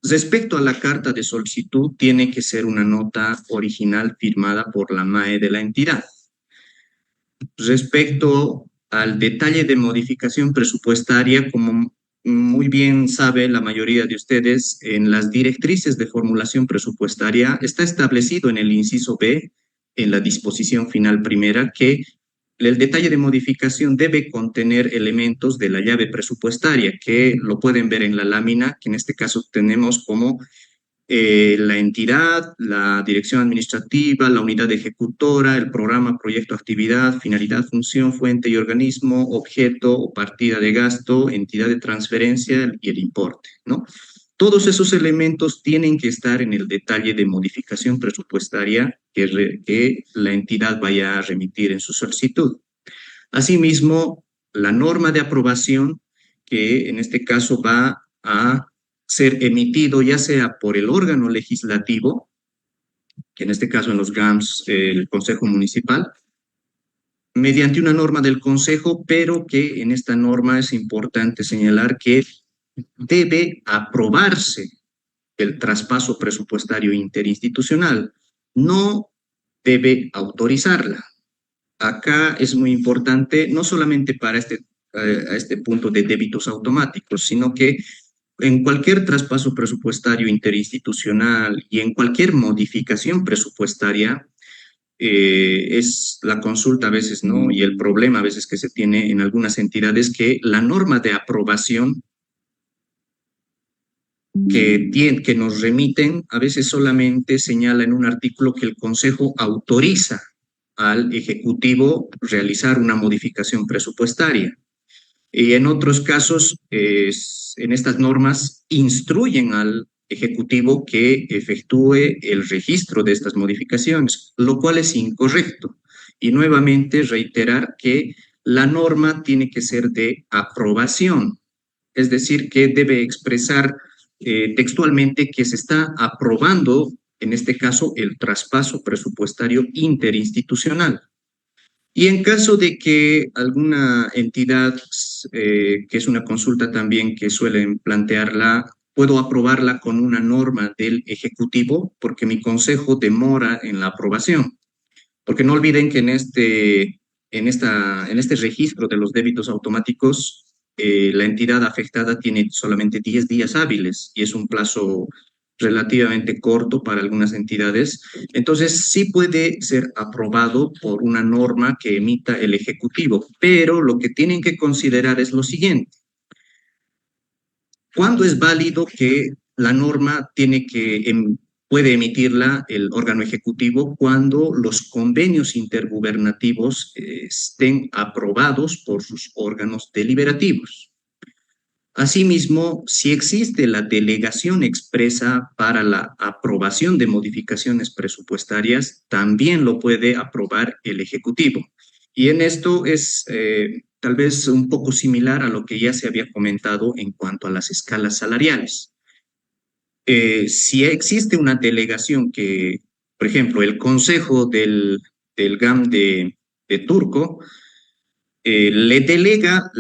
[SPEAKER 9] respecto a la carta de solicitud, tiene que ser una nota original firmada por la MAE de la entidad. Respecto al detalle de modificación presupuestaria, como muy bien sabe la mayoría de ustedes, en las directrices de formulación presupuestaria está establecido en el inciso B, en la disposición final primera, que el detalle de modificación debe contener elementos de la llave presupuestaria, que lo pueden ver en la lámina, que en este caso tenemos como la entidad, la dirección administrativa, la unidad ejecutora, el programa, proyecto, actividad, finalidad, función, fuente y organismo, objeto o partida de gasto, entidad de transferencia y el importe, ¿no? Todos esos elementos tienen que estar en el detalle de modificación presupuestaria que la entidad vaya a remitir en su solicitud. Asimismo, la norma de aprobación, que en este caso va a ser emitido ya sea por el órgano legislativo, que en este caso en los GAMS, el Consejo Municipal, mediante una norma del Consejo, pero que en esta norma es importante señalar que debe aprobarse el traspaso presupuestario interinstitucional, no debe autorizarla. Acá es muy importante, no solamente para este punto de débitos automáticos, sino que en cualquier traspaso presupuestario interinstitucional y en cualquier modificación presupuestaria, es la consulta a veces, ¿no? Y el problema a veces que se tiene en algunas entidades, que la norma de aprobación que nos remiten a veces solamente señala en un artículo que el Consejo autoriza al Ejecutivo realizar una modificación presupuestaria. Y en otros casos, en estas normas, instruyen al Ejecutivo que efectúe el registro de estas modificaciones, lo cual es incorrecto. Y nuevamente reiterar que la norma tiene que ser de aprobación, es decir, que debe expresar textualmente que se está aprobando, en este caso, el traspaso presupuestario interinstitucional. Y en caso de que alguna entidad, que es una consulta también que suelen plantearla, puedo aprobarla con una norma del Ejecutivo porque mi consejo demora en la aprobación. Porque no olviden que en este registro de los débitos automáticos, la entidad afectada tiene solamente 10 días hábiles y es un plazo relativamente corto para algunas entidades. Entonces, sí puede ser aprobado por una norma que emita el Ejecutivo, pero lo que tienen que considerar es lo siguiente. ¿Cuándo es válido que la norma puede emitirla el órgano ejecutivo? Cuando los convenios intergubernativos estén aprobados por sus órganos deliberativos. Asimismo, si existe la delegación expresa para la aprobación de modificaciones presupuestarias, también lo puede aprobar el Ejecutivo. Y en esto es tal vez un poco similar a lo que ya se había comentado en cuanto a las escalas salariales. Si existe una delegación que, por ejemplo, el Consejo del GAM de Turco le delega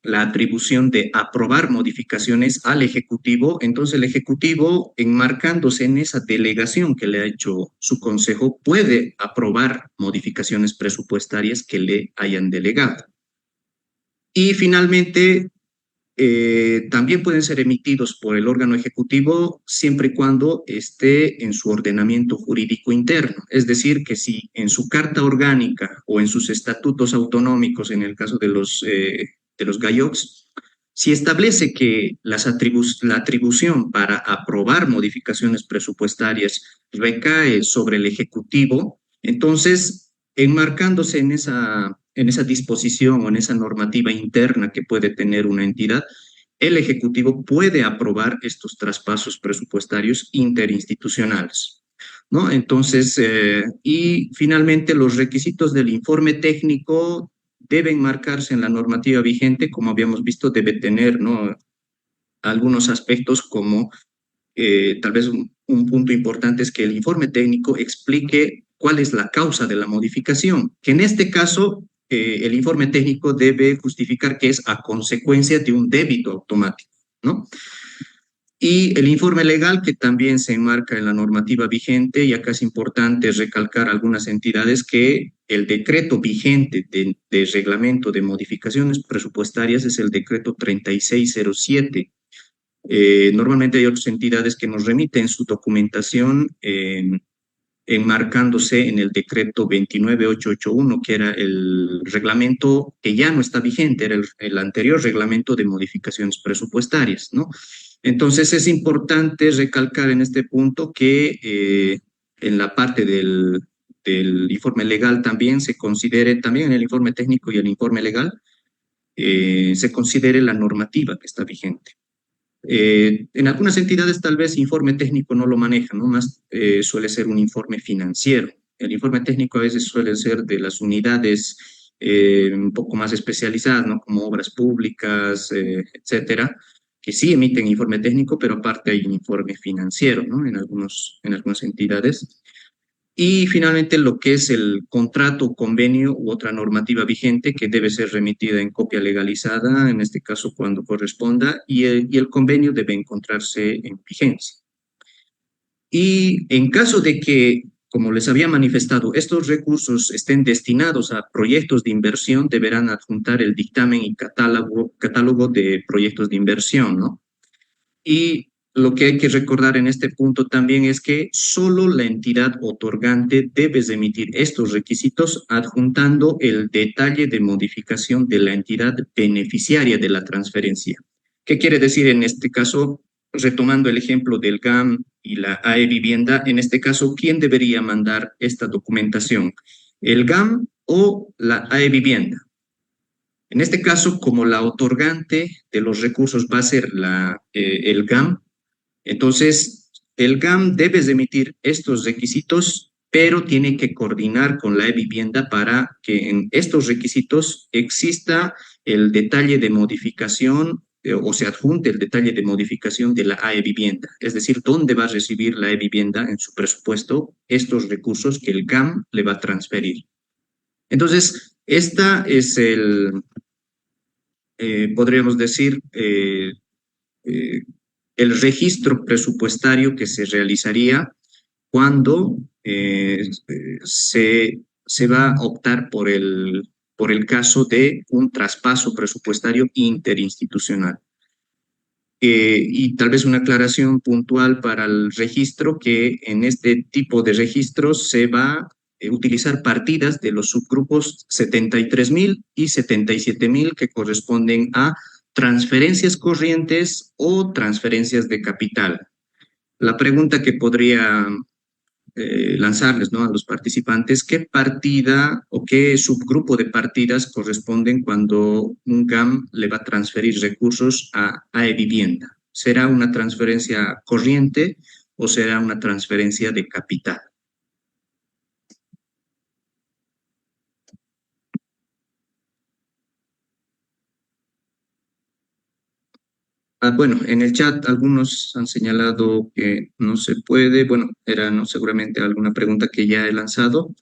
[SPEAKER 9] la atribución de aprobar modificaciones al Ejecutivo, entonces el Ejecutivo, enmarcándose en esa delegación que le ha hecho su Consejo, puede aprobar modificaciones presupuestarias que le hayan delegado. Y finalmente, también pueden ser emitidos por el órgano ejecutivo siempre y cuando esté en su ordenamiento jurídico interno. Es decir, que si en su carta orgánica o en sus estatutos autonómicos, en el caso de los GAIOCS, Si establece que la atribución para aprobar modificaciones presupuestarias recae sobre el Ejecutivo, entonces, enmarcándose en esa disposición o en esa normativa interna que puede tener una entidad, el Ejecutivo puede aprobar estos traspasos presupuestarios interinstitucionales, ¿no? Entonces, y finalmente los requisitos del informe técnico deben marcarse en la normativa vigente, como habíamos visto, debe tener, ¿no?, algunos aspectos como tal vez un punto importante es que el informe técnico explique cuál es la causa de la modificación, que en este caso el informe técnico debe justificar que es a consecuencia de un débito automático, ¿no? Y el informe legal, que también se enmarca en la normativa vigente, y acá es importante recalcar algunas entidades que el decreto vigente de reglamento de modificaciones presupuestarias es el decreto 3607. Normalmente hay otras entidades que nos remiten su documentación enmarcándose en el decreto 29881, que era el reglamento que ya no está vigente, era el anterior reglamento de modificaciones presupuestarias, ¿no? Entonces es importante recalcar en este punto que en la parte del informe legal también se considere, también en el informe técnico y el informe legal, se considere la normativa que está vigente. En algunas entidades tal vez informe técnico no lo manejan, ¿no? Más suele ser un informe financiero. El informe técnico a veces suele ser de las unidades un poco más especializadas, ¿no? Como obras públicas, etcétera, que sí emiten informe técnico, pero aparte hay un informe financiero, ¿no? En algunas entidades. Y finalmente lo que es el contrato, convenio u otra normativa vigente que debe ser remitida en copia legalizada, en este caso cuando corresponda, y el convenio debe encontrarse en vigencia. Y en caso de que, como les había manifestado, estos recursos estén destinados a proyectos de inversión, deberán adjuntar el dictamen y catálogo de proyectos de inversión, ¿no? Y lo que hay que recordar en este punto también es que solo la entidad otorgante debe emitir estos requisitos adjuntando el detalle de modificación de la entidad beneficiaria de la transferencia. ¿Qué quiere decir en este caso? Retomando el ejemplo del GAM y la AE Vivienda, en este caso, ¿quién debería mandar esta documentación? ¿El GAM o la AE Vivienda? En este caso, como la otorgante de los recursos va a ser el GAM, entonces el GAM debe emitir estos requisitos, pero tiene que coordinar con la e-vivienda para que en estos requisitos exista el detalle de modificación o se adjunte el detalle de modificación de la e-vivienda, es decir, dónde va a recibir la e-vivienda en su presupuesto estos recursos que el GAM le va a transferir. Entonces, esta es podríamos decir, el registro presupuestario que se realizaría cuando se va a optar por el caso de un traspaso presupuestario interinstitucional. Y tal vez una aclaración puntual para el registro, que en este tipo de registros se va a utilizar partidas de los subgrupos 73.000 y 77.000 que corresponden a transferencias corrientes o transferencias de capital. La pregunta que podría lanzarles, ¿no?, a los participantes: ¿qué partida o qué subgrupo de partidas corresponden cuando un GAM le va a transferir recursos a e-vivienda? ¿Será una transferencia corriente o será una transferencia de capital? Bueno, en el chat algunos han señalado que no se puede. Bueno, era no seguramente alguna pregunta que ya he lanzado.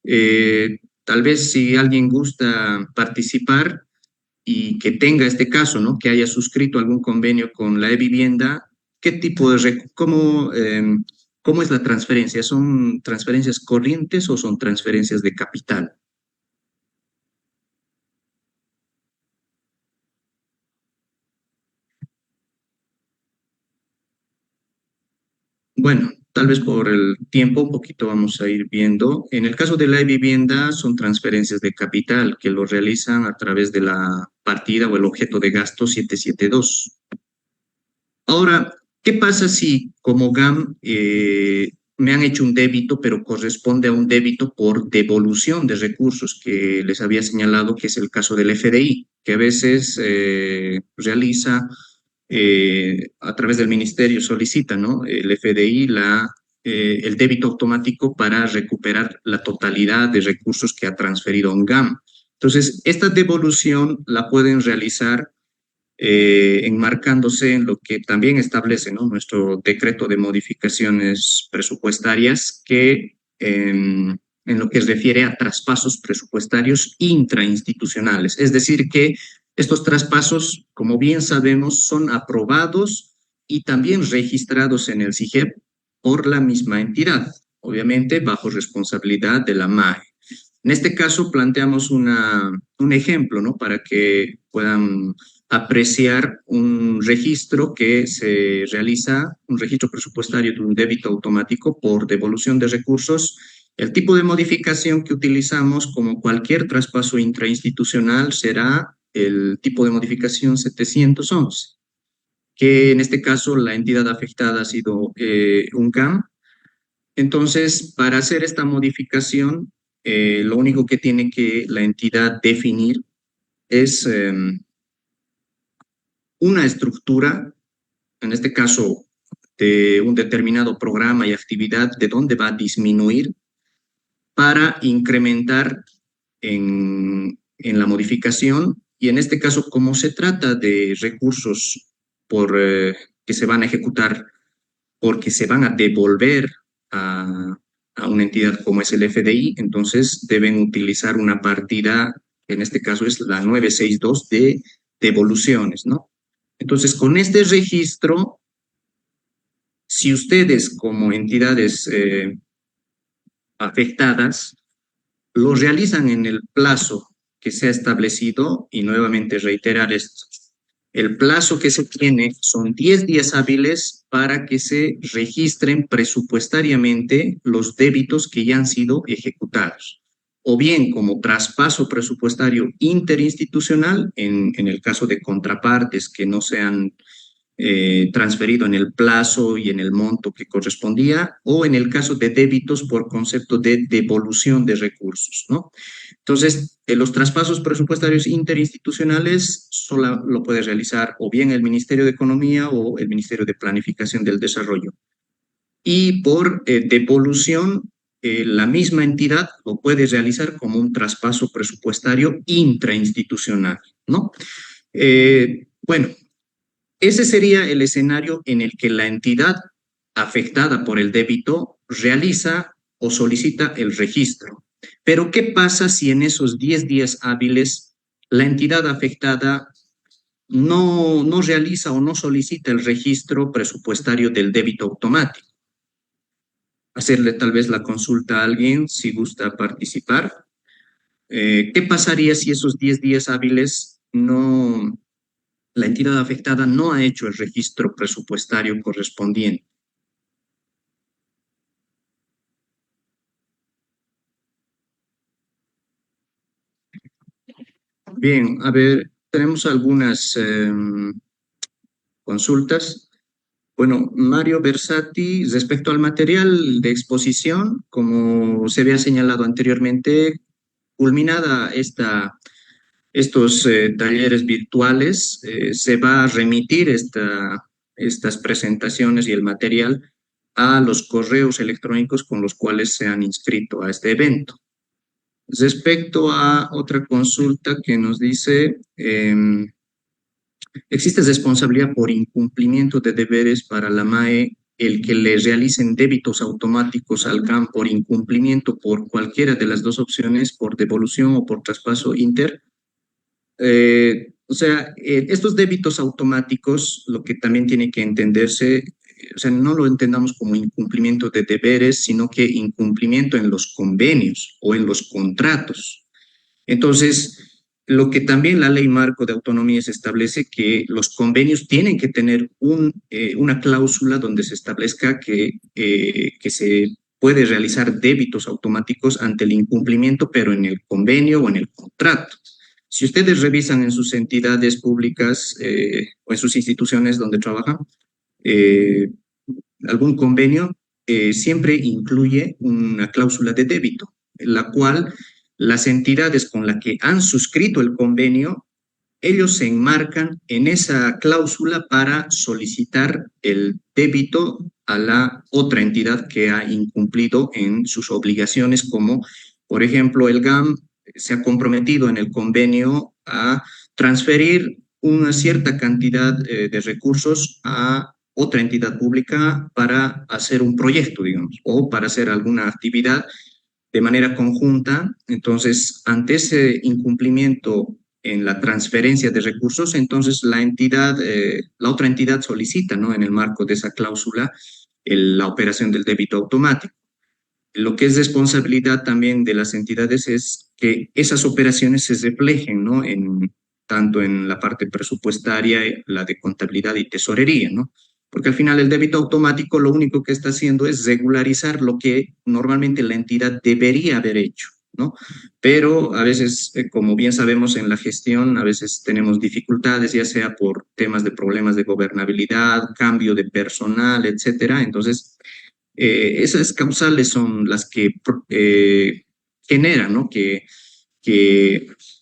[SPEAKER 9] Tal vez si alguien gusta participar y que tenga este caso, ¿no?, que haya suscrito algún convenio con la e-vivienda, ¿qué tipo de, cómo es la transferencia? ¿Son transferencias corrientes o son transferencias de capital? Bueno, tal vez por el tiempo un poquito vamos a ir viendo. En el caso de la vivienda son transferencias de capital que lo realizan a través de la partida o el objeto de gasto 772. Ahora, ¿qué pasa si como GAM me han hecho un débito, pero corresponde a un débito por devolución de recursos que les había señalado, que es el caso del FDI, que a veces realiza a través del ministerio, solicita, ¿no? El FDI el débito automático para recuperar la totalidad de recursos que ha transferido a un GAM. Entonces, esta devolución la pueden realizar enmarcándose en lo que también establece, ¿no?, nuestro decreto de modificaciones presupuestarias, que en lo que se refiere a traspasos presupuestarios intrainstitucionales. Es decir, que estos traspasos, como bien sabemos, son aprobados y también registrados en el SIGEP por la misma entidad, obviamente bajo responsabilidad de la MAE. En este caso planteamos un ejemplo, ¿no?, para que puedan apreciar un registro que se realiza, un registro presupuestario de un débito automático por devolución de recursos. El tipo de modificación que utilizamos, como cualquier traspaso intrainstitucional, será el tipo de modificación 711, que en este caso la entidad afectada ha sido un GAM. Entonces, para hacer esta modificación, lo único que tiene que la entidad definir es una estructura, en este caso de un determinado programa y actividad, de dónde va a disminuir para incrementar en la modificación. Y en este caso, como se trata de recursos que se van a ejecutar porque se van a devolver a una entidad como es el FDI, entonces deben utilizar una partida, en este caso es la 962 de devoluciones, ¿no? Entonces, con este registro, si ustedes como entidades afectadas lo realizan en el plazo que se ha establecido, y nuevamente reiterar esto, el plazo que se tiene son 10 días hábiles para que se registren presupuestariamente los débitos que ya han sido ejecutados, o bien como traspaso presupuestario interinstitucional, en el caso de contrapartes que no se han transferido en el plazo y en el monto que correspondía, o en el caso de débitos por concepto de devolución de recursos, ¿no? Entonces, los traspasos presupuestarios interinstitucionales solo lo puede realizar o bien el Ministerio de Economía o el Ministerio de Planificación del Desarrollo. Y por devolución, la misma entidad lo puede realizar como un traspaso presupuestario intrainstitucional, ¿no? Bueno, ese sería el escenario en el que la entidad afectada por el débito realiza o solicita el registro. Pero, ¿qué pasa si en esos 10 días hábiles la entidad afectada no realiza o no solicita el registro presupuestario del débito automático? Hacerle tal vez la consulta a alguien si gusta participar. ¿Qué pasaría si esos 10 días hábiles la entidad afectada no ha hecho el registro presupuestario correspondiente? Bien, a ver, tenemos algunas consultas. Bueno, Mario Versati, respecto al material de exposición, como se había señalado anteriormente, culminada estos talleres virtuales, se va a remitir estas presentaciones y el material a los correos electrónicos con los cuales se han inscrito a este evento. Respecto a otra consulta que nos dice, ¿existe responsabilidad por incumplimiento de deberes para la MAE el que le realicen débitos automáticos al GAM por incumplimiento por cualquiera de las dos opciones, por devolución o por traspaso inter? O sea, estos débitos automáticos, lo que también tiene que entenderse, o sea, no lo entendamos como incumplimiento de deberes, sino que incumplimiento en los convenios o en los contratos. Entonces, Lo que también la Ley Marco de Autonomías establece que los convenios tienen que tener una cláusula donde se establezca que se puede realizar débitos automáticos ante el incumplimiento, pero en el convenio o en el contrato. Si ustedes revisan en sus entidades públicas o en sus instituciones donde trabajan, algún convenio siempre incluye una cláusula de débito, la cual las entidades con las que han suscrito el convenio, ellos se enmarcan en esa cláusula para solicitar el débito a la otra entidad que ha incumplido en sus obligaciones, como por ejemplo el GAM se ha comprometido en el convenio a transferir una cierta cantidad de recursos a otra entidad pública para hacer un proyecto, digamos, o para hacer alguna actividad de manera conjunta. Entonces, ante ese incumplimiento en la transferencia de recursos, entonces la otra entidad solicita, ¿no?, en el marco de esa cláusula, la operación del débito automático. Lo que es responsabilidad también de las entidades es que esas operaciones se reflejen, ¿no?, tanto en la parte presupuestaria, la de contabilidad y tesorería, ¿no? Porque al final el débito automático lo único que está haciendo es regularizar lo que normalmente la entidad debería haber hecho, ¿no? Pero a veces, como bien sabemos en la gestión, a veces tenemos dificultades, ya sea por temas de problemas de gobernabilidad, cambio de personal, etcétera. Entonces, esas causales son las que generan, ¿no?, que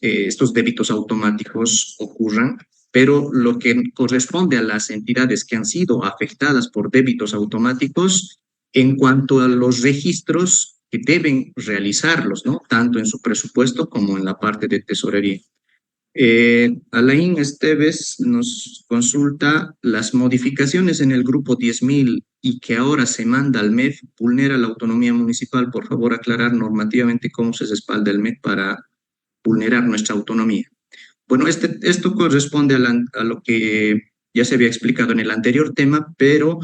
[SPEAKER 9] estos débitos automáticos ocurran. Pero lo que corresponde a las entidades que han sido afectadas por débitos automáticos en cuanto a los registros que deben realizarlos, ¿no?, tanto en su presupuesto como en la parte de tesorería. Alain Esteves nos consulta: las modificaciones en el grupo 10.000 y que ahora se manda al MEF vulnera la autonomía municipal. Por favor, aclarar normativamente cómo se respalda el MEF para vulnerar nuestra autonomía. Bueno, esto corresponde a lo que ya se había explicado en el anterior tema, pero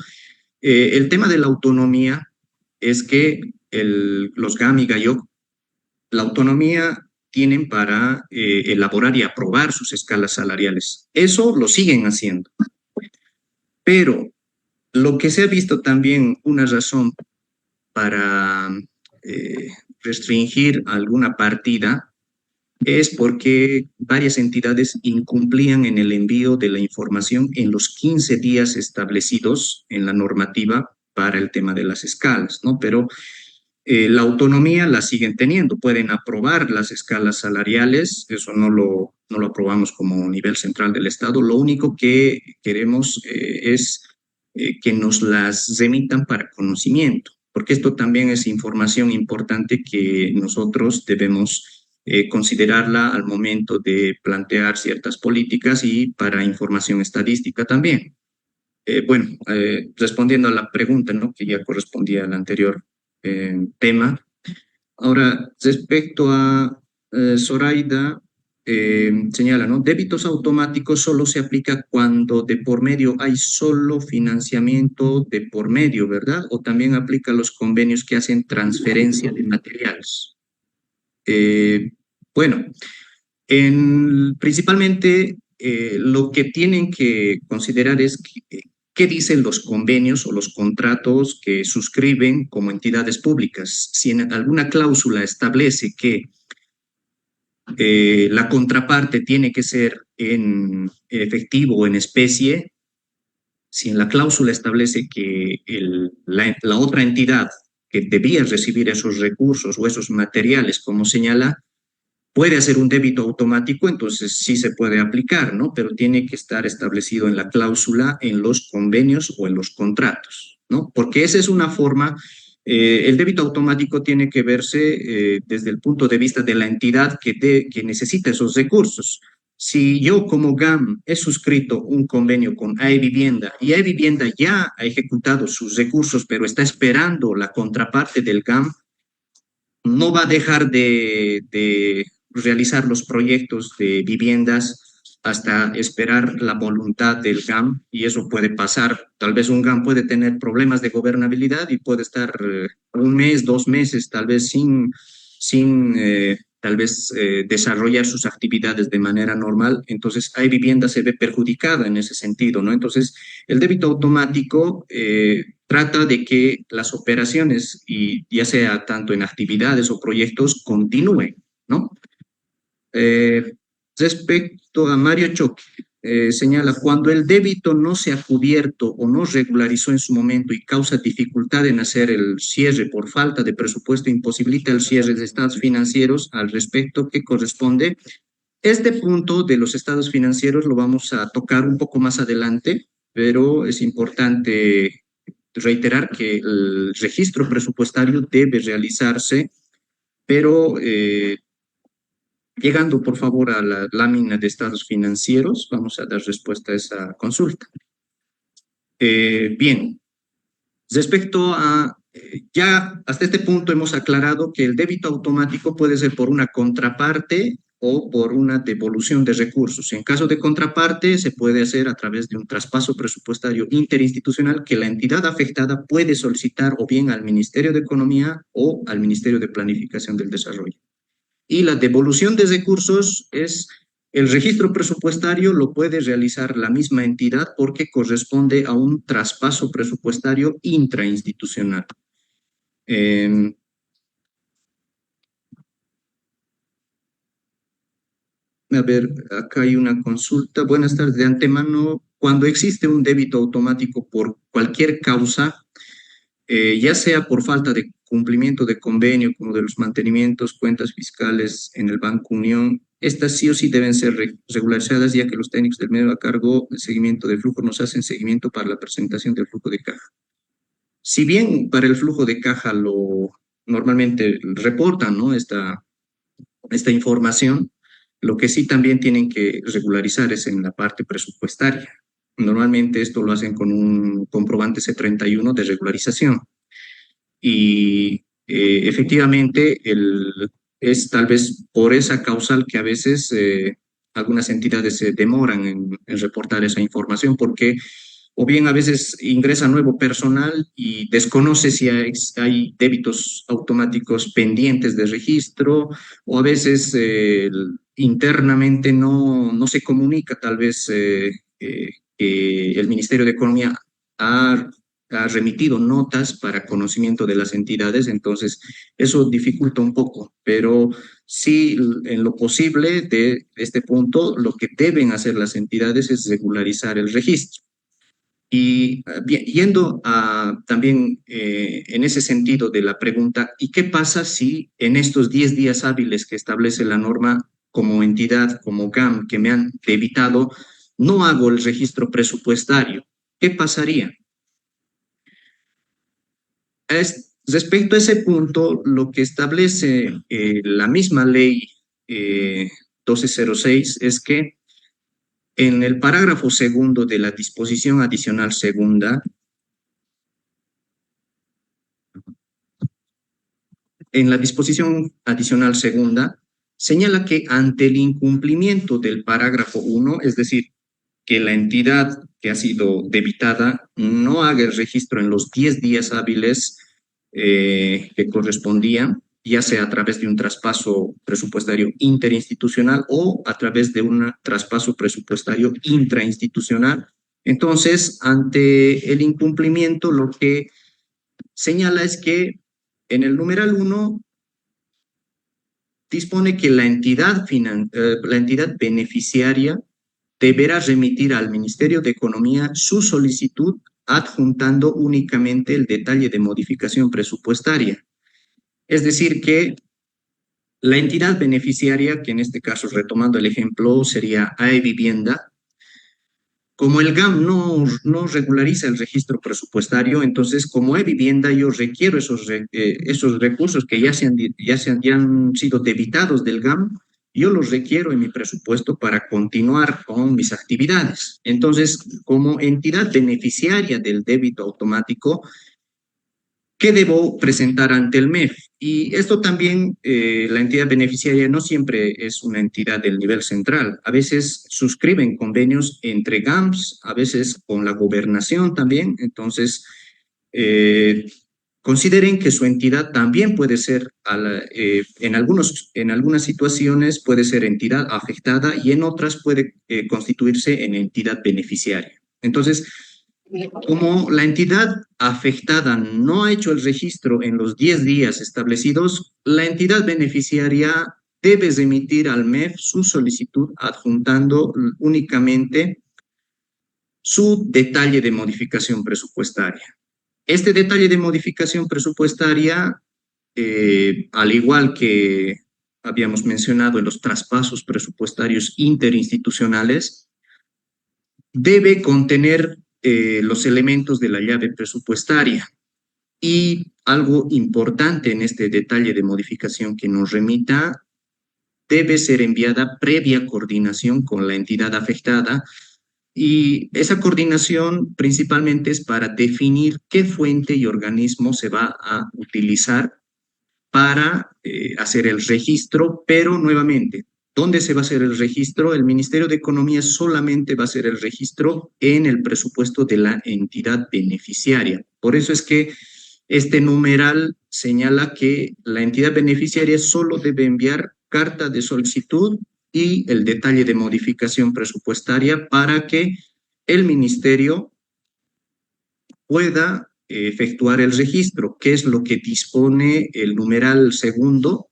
[SPEAKER 9] el tema de la autonomía es que los GAM y GAIOC, la autonomía tienen para elaborar y aprobar sus escalas salariales. Eso lo siguen haciendo. Pero lo que se ha visto también una razón para restringir alguna partida es porque varias entidades incumplían en el envío de la información en los 15 días establecidos en la normativa para el tema de las escalas, ¿no? Pero la autonomía la siguen teniendo, pueden aprobar las escalas salariales, eso no lo aprobamos como nivel central del Estado. Lo único que queremos es que nos las remitan para conocimiento, porque esto también es información importante que nosotros debemos considerarla al momento de plantear ciertas políticas y para información estadística también. Respondiendo a la pregunta, ¿no?, que ya correspondía al anterior tema. Ahora, respecto a Zoraida, señala, ¿no?, débitos automáticos solo se aplica cuando de por medio hay solo financiamiento de por medio, ¿verdad? O también aplica los convenios que hacen transferencia de materiales. Principalmente lo que tienen que considerar es qué dicen los convenios o los contratos que suscriben como entidades públicas. Si en alguna cláusula establece que la contraparte tiene que ser en efectivo o en especie, si en la cláusula establece que la otra entidad que debía recibir esos recursos o esos materiales, como señala, puede hacer un débito automático, entonces sí se puede aplicar, ¿no? Pero tiene que estar establecido en la cláusula, en los convenios o en los contratos, ¿no? Porque esa es una forma, el débito automático tiene que verse desde el punto de vista de la entidad que necesita esos recursos. Si yo como GAM he suscrito un convenio con AE Vivienda y AE Vivienda ya ha ejecutado sus recursos, pero está esperando la contraparte del GAM, no va a dejar de realizar los proyectos de viviendas hasta esperar la voluntad del GAM, y eso puede pasar. Tal vez un GAM puede tener problemas de gobernabilidad y puede estar un mes, 2 meses, tal vez sin tal vez desarrollar sus actividades de manera normal, entonces hay vivienda se ve perjudicada en ese sentido, ¿no? Entonces, el débito automático trata de que las operaciones, y ya sea tanto en actividades o proyectos, continúen, ¿no? Respecto a Mario Choque, señala, cuando el débito no se ha cubierto o no regularizó en su momento y causa dificultad en hacer el cierre por falta de presupuesto, imposibilita el cierre de estados financieros al respecto que corresponde. Este punto de los estados financieros lo vamos a tocar un poco más adelante, pero es importante reiterar que el registro presupuestario debe realizarse, pero llegando por favor a la lámina de estados financieros, vamos a dar respuesta a esa consulta. Bien, respecto a, ya hasta este punto hemos aclarado que el débito automático puede ser por una contraparte o por una devolución de recursos. En caso de contraparte, se puede hacer a través de un traspaso presupuestario interinstitucional que la entidad afectada puede solicitar o bien al Ministerio de Economía o al Ministerio de Planificación del Desarrollo. Y la devolución de recursos es el registro presupuestario lo puede realizar la misma entidad porque corresponde a un traspaso presupuestario intrainstitucional. A ver, acá hay una consulta. Buenas tardes. De antemano, cuando existe un débito automático por cualquier causa, ya sea por falta de cumplimiento de convenio, como de los mantenimientos, cuentas fiscales en el Banco Unión, estas sí o sí deben ser regularizadas, ya que los técnicos del medio a cargo del seguimiento del flujo nos hacen seguimiento para la presentación del flujo de caja. Si bien para el flujo de caja lo normalmente reportan, ¿no? esta información, lo que sí también tienen que regularizar es en la parte presupuestaria. Normalmente esto lo hacen con un comprobante C31 de regularización. Y efectivamente es tal vez por esa causal que a veces algunas entidades se demoran en reportar esa información porque o bien a veces ingresa nuevo personal y desconoce si hay débitos automáticos pendientes de registro, o a veces internamente no se comunica tal vez que el Ministerio de Economía ha remitido notas para conocimiento de las entidades, entonces eso dificulta un poco, pero sí, en lo posible de este punto, lo que deben hacer las entidades es regularizar el registro. Y bien, yendo a también en ese sentido de la pregunta, ¿y qué pasa si en estos 10 días hábiles que establece la norma como entidad, como GAM, que me han debitado, no hago el registro presupuestario? ¿Qué pasaría? Respecto a ese punto, lo que establece la misma ley 1206 es que en el parágrafo segundo de la disposición adicional segunda, señala que ante el incumplimiento del parágrafo 1, es decir, que la entidad que ha sido debitada no haga el registro en los 10 días hábiles que correspondían, ya sea a través de un traspaso presupuestario interinstitucional o a través de un traspaso presupuestario intrainstitucional. Entonces, ante el incumplimiento, lo que señala es que en el numeral 1 dispone que la entidad beneficiaria deberá remitir al Ministerio de Economía su solicitud adjuntando únicamente el detalle de modificación presupuestaria. Es decir, que la entidad beneficiaria, que en este caso, retomando el ejemplo, sería AE Vivienda, como el GAM no regulariza el registro presupuestario, entonces como AE Vivienda yo requiero esos recursos que ya han sido debitados del GAM, yo los requiero en mi presupuesto para continuar con mis actividades. Entonces, como entidad beneficiaria del débito automático, ¿qué debo presentar ante el MEF? Y esto también, la entidad beneficiaria no siempre es una entidad del nivel central. A veces suscriben convenios entre GAMS, a veces con la gobernación también. Entonces, consideren que su entidad también puede ser, en algunas situaciones puede ser entidad afectada y en otras puede constituirse en entidad beneficiaria. Entonces, como la entidad afectada no ha hecho el registro en los 10 días establecidos, la entidad beneficiaria debe remitir al MEF su solicitud adjuntando únicamente su detalle de modificación presupuestaria. Este detalle de modificación presupuestaria, al igual que habíamos mencionado en los traspasos presupuestarios interinstitucionales, debe contener los elementos de la llave presupuestaria. Y algo importante en este detalle de modificación que nos remita, debe ser enviada previa coordinación con la entidad afectada, y esa coordinación principalmente es para definir qué fuente y organismo se va a utilizar para hacer el registro, pero nuevamente, ¿dónde se va a hacer el registro? El Ministerio de Economía solamente va a hacer el registro en el presupuesto de la entidad beneficiaria. Por eso es que este numeral señala que la entidad beneficiaria solo debe enviar carta de solicitud y el detalle de modificación presupuestaria para que el ministerio pueda efectuar el registro, que es lo que dispone el numeral segundo,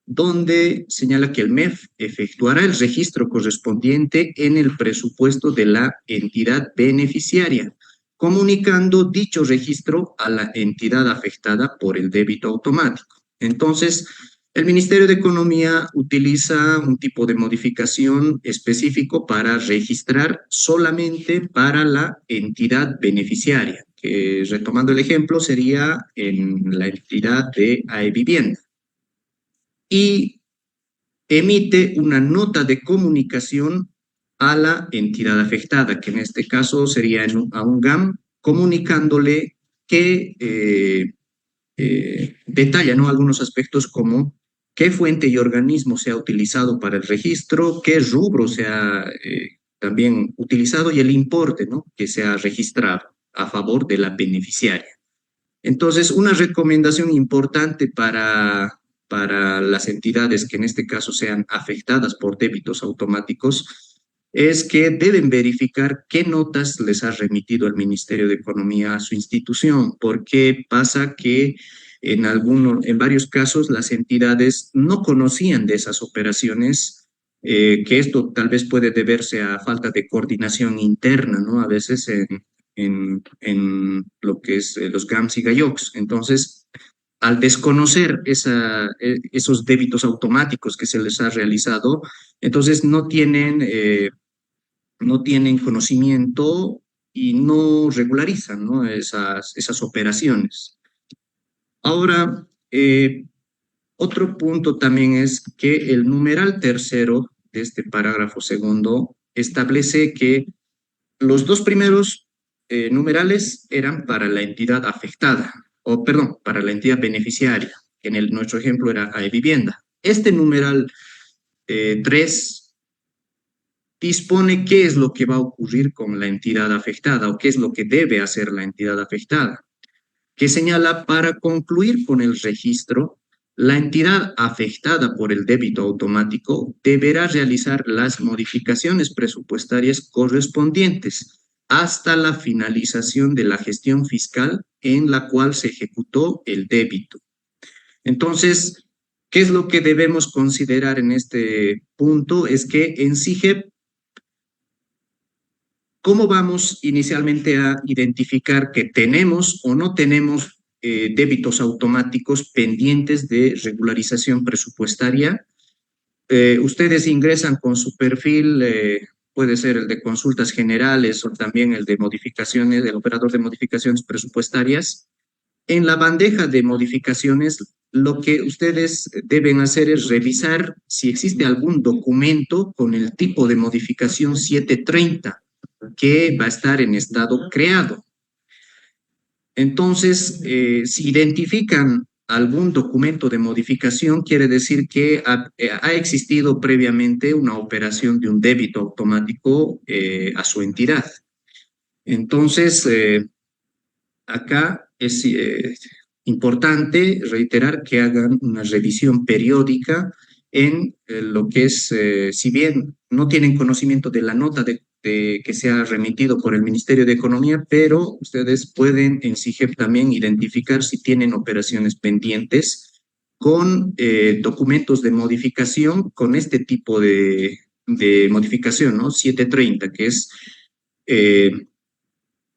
[SPEAKER 9] donde señala que el MEF efectuará el registro correspondiente en el presupuesto de la entidad beneficiaria, comunicando dicho registro a la entidad afectada por el débito automático. Entonces, el Ministerio de Economía utiliza un tipo de modificación específico para registrar solamente para la entidad beneficiaria, que retomando el ejemplo sería en la entidad de AEVivienda. Y emite una nota de comunicación a la entidad afectada, que en este caso sería a un GAM, comunicándole que detalla, ¿no?, algunos aspectos como qué fuente y organismo se ha utilizado para el registro, qué rubro se ha también utilizado y el importe, ¿no?, que se ha registrado a favor de la beneficiaria. Entonces, una recomendación importante para las entidades que en este caso sean afectadas por débitos automáticos es que deben verificar qué notas les ha remitido el Ministerio de Economía a su institución, porque pasa que en varios casos las entidades no conocían de esas operaciones, que esto tal vez puede deberse a falta de coordinación interna, ¿no? A veces en lo que es los GAMS y GAIOCs. Entonces, al desconocer esos débitos automáticos que se les ha realizado, entonces no tienen conocimiento y no regularizan, ¿no?, esas operaciones. Ahora, otro punto también es que el numeral tercero de este parágrafo segundo establece que los dos primeros numerales eran para la entidad afectada, para la entidad beneficiaria, que en nuestro ejemplo era AEVivienda. Este numeral 3 dispone qué es lo que va a ocurrir con la entidad afectada o qué es lo que debe hacer la entidad afectada, que señala: para concluir con el registro, la entidad afectada por el débito automático deberá realizar las modificaciones presupuestarias correspondientes hasta la finalización de la gestión fiscal en la cual se ejecutó el débito. Entonces, ¿qué es lo que debemos considerar en este punto? Es que en SIGEP, ¿cómo vamos inicialmente a identificar que tenemos o no tenemos débitos automáticos pendientes de regularización presupuestaria? Ustedes ingresan con su perfil, puede ser el de consultas generales o también el de modificaciones, del operador de modificaciones presupuestarias. En la bandeja de modificaciones, lo que ustedes deben hacer es revisar si existe algún documento con el tipo de modificación 730 que va a estar en estado creado. Entonces, si identifican algún documento de modificación, quiere decir que ha existido previamente una operación de un débito automático a su entidad. Entonces, acá importante reiterar que hagan una revisión periódica en lo que es, si bien no tienen conocimiento de la nota que se ha remitido por el Ministerio de Economía, pero ustedes pueden en SIGEP también identificar si tienen operaciones pendientes con documentos de modificación, con este tipo de modificación, ¿no? 730, que es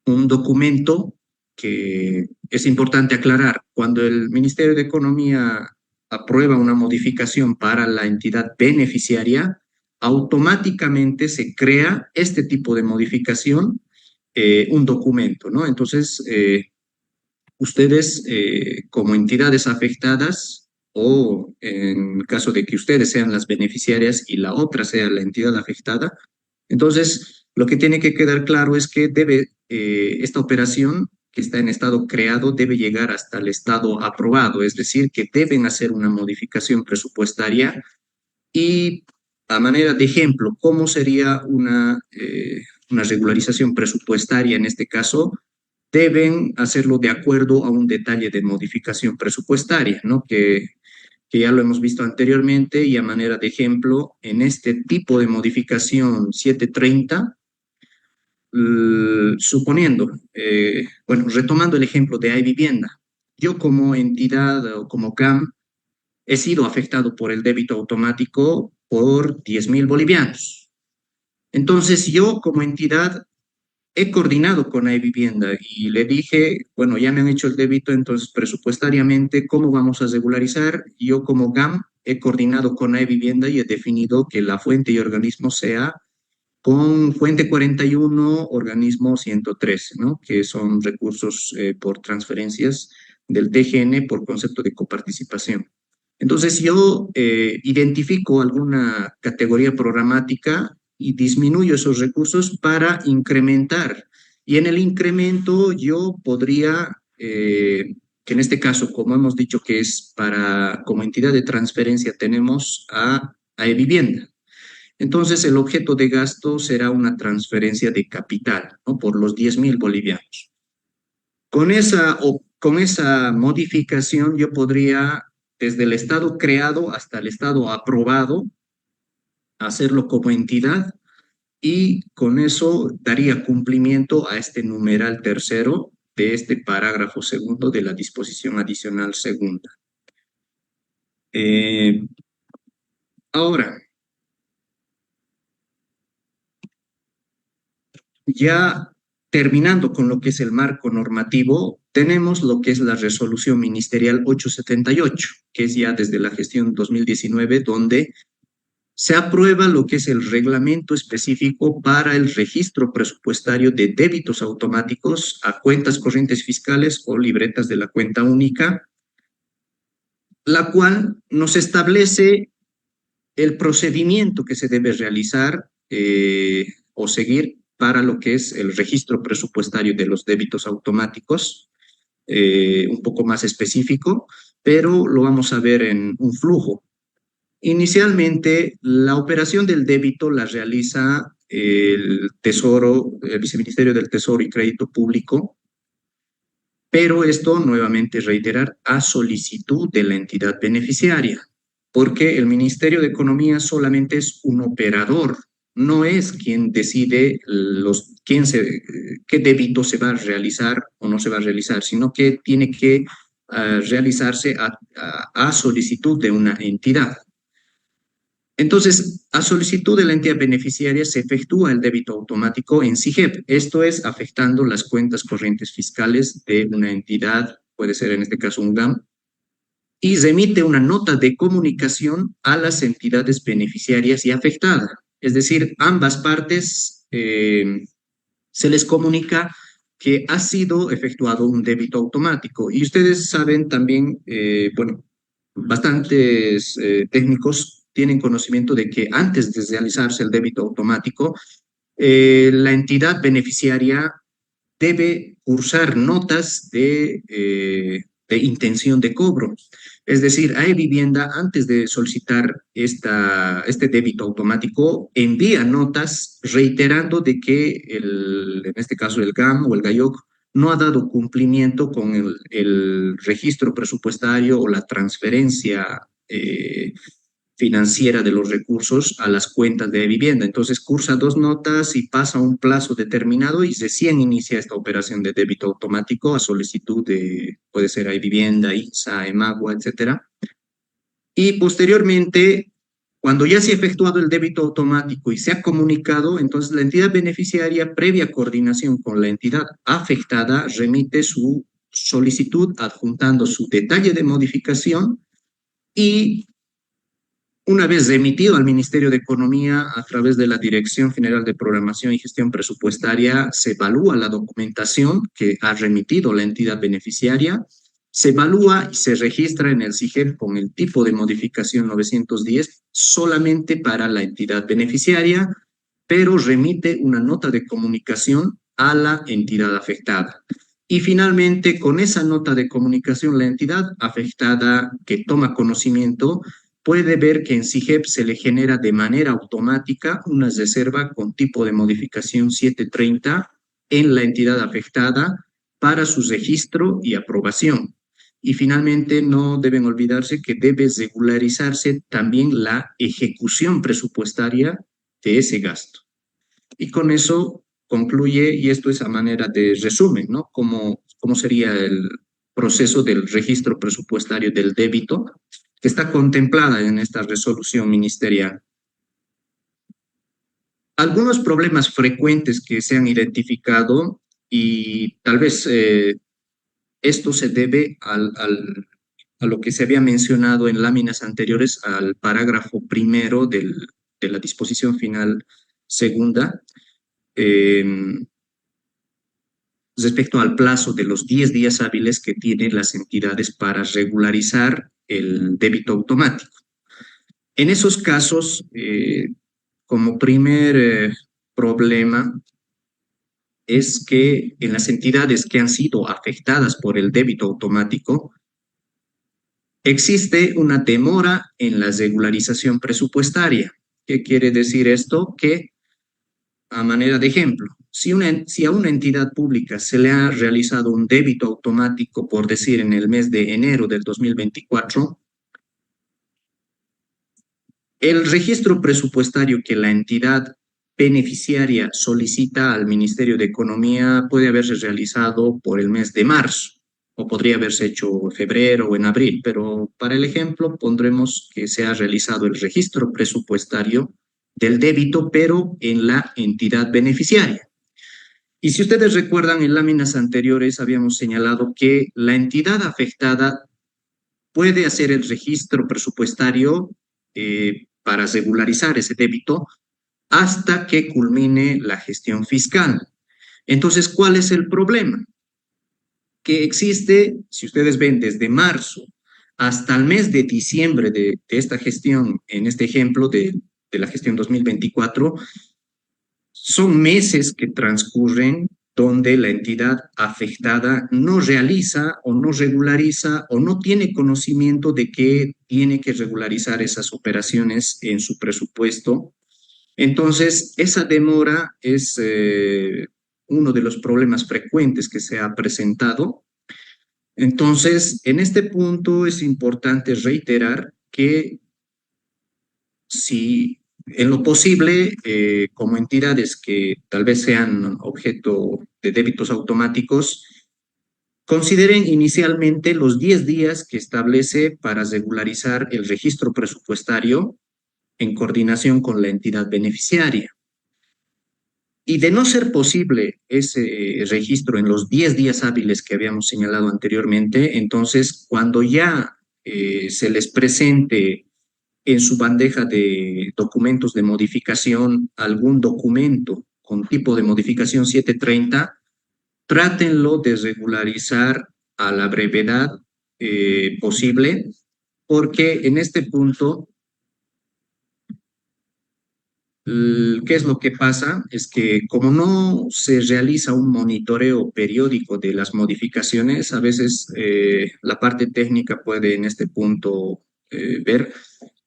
[SPEAKER 9] un documento que es importante aclarar. Cuando el Ministerio de Economía aprueba una modificación para la entidad beneficiaria, automáticamente se crea este tipo de modificación, un documento, ¿no? Entonces, ustedes como entidades afectadas o en caso de que ustedes sean las beneficiarias y la otra sea la entidad afectada, entonces lo que tiene que quedar claro es que esta operación que está en estado creado debe llegar hasta el estado aprobado, es decir, que deben hacer una modificación presupuestaria y a manera de ejemplo, ¿cómo sería una regularización presupuestaria en este caso? Deben hacerlo de acuerdo a un detalle de modificación presupuestaria, ¿no? Que ya lo hemos visto anteriormente y a manera de ejemplo, en este tipo de modificación 730, suponiendo, bueno, retomando el ejemplo de iVivienda, yo como entidad o como CAM he sido afectado por el débito automático por 10.000 bolivianos. Entonces yo como entidad he coordinado con iVivienda y le dije, bueno, ya me han hecho el débito, entonces presupuestariamente, ¿cómo vamos a regularizar? Yo como GAM he coordinado con iVivienda y he definido que la fuente y organismo sea con fuente 41, organismo 113, ¿no? Que son recursos por transferencias del TGN por concepto de coparticipación. Entonces yo identifico alguna categoría programática y disminuyo esos recursos para incrementar. Y en el incremento yo podría, que en este caso, como hemos dicho que es como entidad de transferencia, tenemos a vivienda. Entonces el objeto de gasto será una transferencia de capital, ¿no? Por los 10.000 bolivianos. Con esa modificación yo podría, desde el estado creado hasta el estado aprobado, hacerlo como entidad y con eso daría cumplimiento a este numeral tercero de este parágrafo segundo de la disposición adicional segunda. Ahora, ya terminando con lo que es el marco normativo, tenemos lo que es la resolución ministerial 878, que es ya desde la gestión 2019, donde se aprueba lo que es el reglamento específico para el registro presupuestario de débitos automáticos a cuentas corrientes fiscales o libretas de la cuenta única, la cual nos establece el procedimiento que se debe realizar o seguir para lo que es el registro presupuestario de los débitos automáticos, un poco más específico, pero lo vamos a ver en un flujo. Inicialmente, la operación del débito la realiza el Tesoro, el Viceministerio del Tesoro y Crédito Público, pero esto, nuevamente reiterar, a solicitud de la entidad beneficiaria, porque el Ministerio de Economía solamente es un operador, no es quien decide qué débito se va a realizar o no se va a realizar, sino que tiene que realizarse a solicitud de una entidad. Entonces, a solicitud de la entidad beneficiaria se efectúa el débito automático en SIGEP. Esto es afectando las cuentas corrientes fiscales de una entidad, puede ser en este caso un GAM, y remite una nota de comunicación a las entidades beneficiarias y afectadas. Es decir, ambas partes se les comunica que ha sido efectuado un débito automático. Y ustedes saben también, bueno, bastantes técnicos tienen conocimiento de que antes de realizarse el débito automático, la entidad beneficiaria debe cursar notas de intención de cobro. Es decir, iVivienda, antes de solicitar este débito automático, envía notas reiterando de que, en este caso el GAM o el GAIOC, no ha dado cumplimiento con el registro presupuestario o la transferencia financiera de los recursos a las cuentas de vivienda. Entonces cursa 2 notas y pasa un plazo determinado y recién inicia esta operación de débito automático a solicitud de, puede ser vivienda, INSA, EMAGUA, etcétera. Y posteriormente, cuando ya se ha efectuado el débito automático y se ha comunicado, entonces la entidad beneficiaria, previa coordinación con la entidad afectada, remite su solicitud adjuntando su detalle de modificación y una vez remitido al Ministerio de Economía a través de la Dirección General de Programación y Gestión Presupuestaria, se evalúa la documentación que ha remitido la entidad beneficiaria, se evalúa y se registra en el SIGEP con el tipo de modificación 910 solamente para la entidad beneficiaria, pero remite una nota de comunicación a la entidad afectada. Y finalmente, con esa nota de comunicación, la entidad afectada que toma conocimiento puede ver que en SIGEP se le genera de manera automática una reserva con tipo de modificación 730 en la entidad afectada para su registro y aprobación. Y finalmente, no deben olvidarse que debe regularizarse también la ejecución presupuestaria de ese gasto. Y con eso concluye, y esto es a manera de resumen, ¿no? Cómo sería el proceso del registro presupuestario del débito, que está contemplada en esta resolución ministerial. Algunos problemas frecuentes que se han identificado, y tal vez esto se debe a lo que se había mencionado en láminas anteriores al parágrafo primero de la disposición final segunda, respecto al plazo de los 10 días hábiles que tienen las entidades para regularizar el débito automático. En esos casos, como primer problema, es que en las entidades que han sido afectadas por el débito automático, existe una demora en la regularización presupuestaria. ¿Qué quiere decir esto? Que, a manera de ejemplo, si a una entidad pública se le ha realizado un débito automático, por decir, en el mes de enero del 2024, el registro presupuestario que la entidad beneficiaria solicita al Ministerio de Economía puede haberse realizado por el mes de marzo, o podría haberse hecho en febrero o en abril, pero para el ejemplo pondremos que se ha realizado el registro presupuestario del débito, pero en la entidad beneficiaria. Y si ustedes recuerdan, en láminas anteriores habíamos señalado que la entidad afectada puede hacer el registro presupuestario para regularizar ese débito hasta que culmine la gestión fiscal. Entonces, ¿cuál es el problema? Que existe, si ustedes ven, desde marzo hasta el mes de diciembre de esta gestión, en este ejemplo de la gestión 2024, son meses que transcurren donde la entidad afectada no realiza o no regulariza o no tiene conocimiento de que tiene que regularizar esas operaciones en su presupuesto. Entonces, esa demora es uno de los problemas frecuentes que se ha presentado. Entonces, en este punto es importante reiterar que si en lo posible, como entidades que tal vez sean objeto de débitos automáticos, consideren inicialmente los 10 días que establece para regularizar el registro presupuestario en coordinación con la entidad beneficiaria. Y de no ser posible ese registro en los 10 días hábiles que habíamos señalado anteriormente, entonces cuando ya se les presente en su bandeja de documentos de modificación algún documento con tipo de modificación 730, trátenlo de regularizar a la brevedad posible, porque en este punto, ¿qué es lo que pasa? Es que como no se realiza un monitoreo periódico de las modificaciones, a veces la parte técnica puede en este punto ver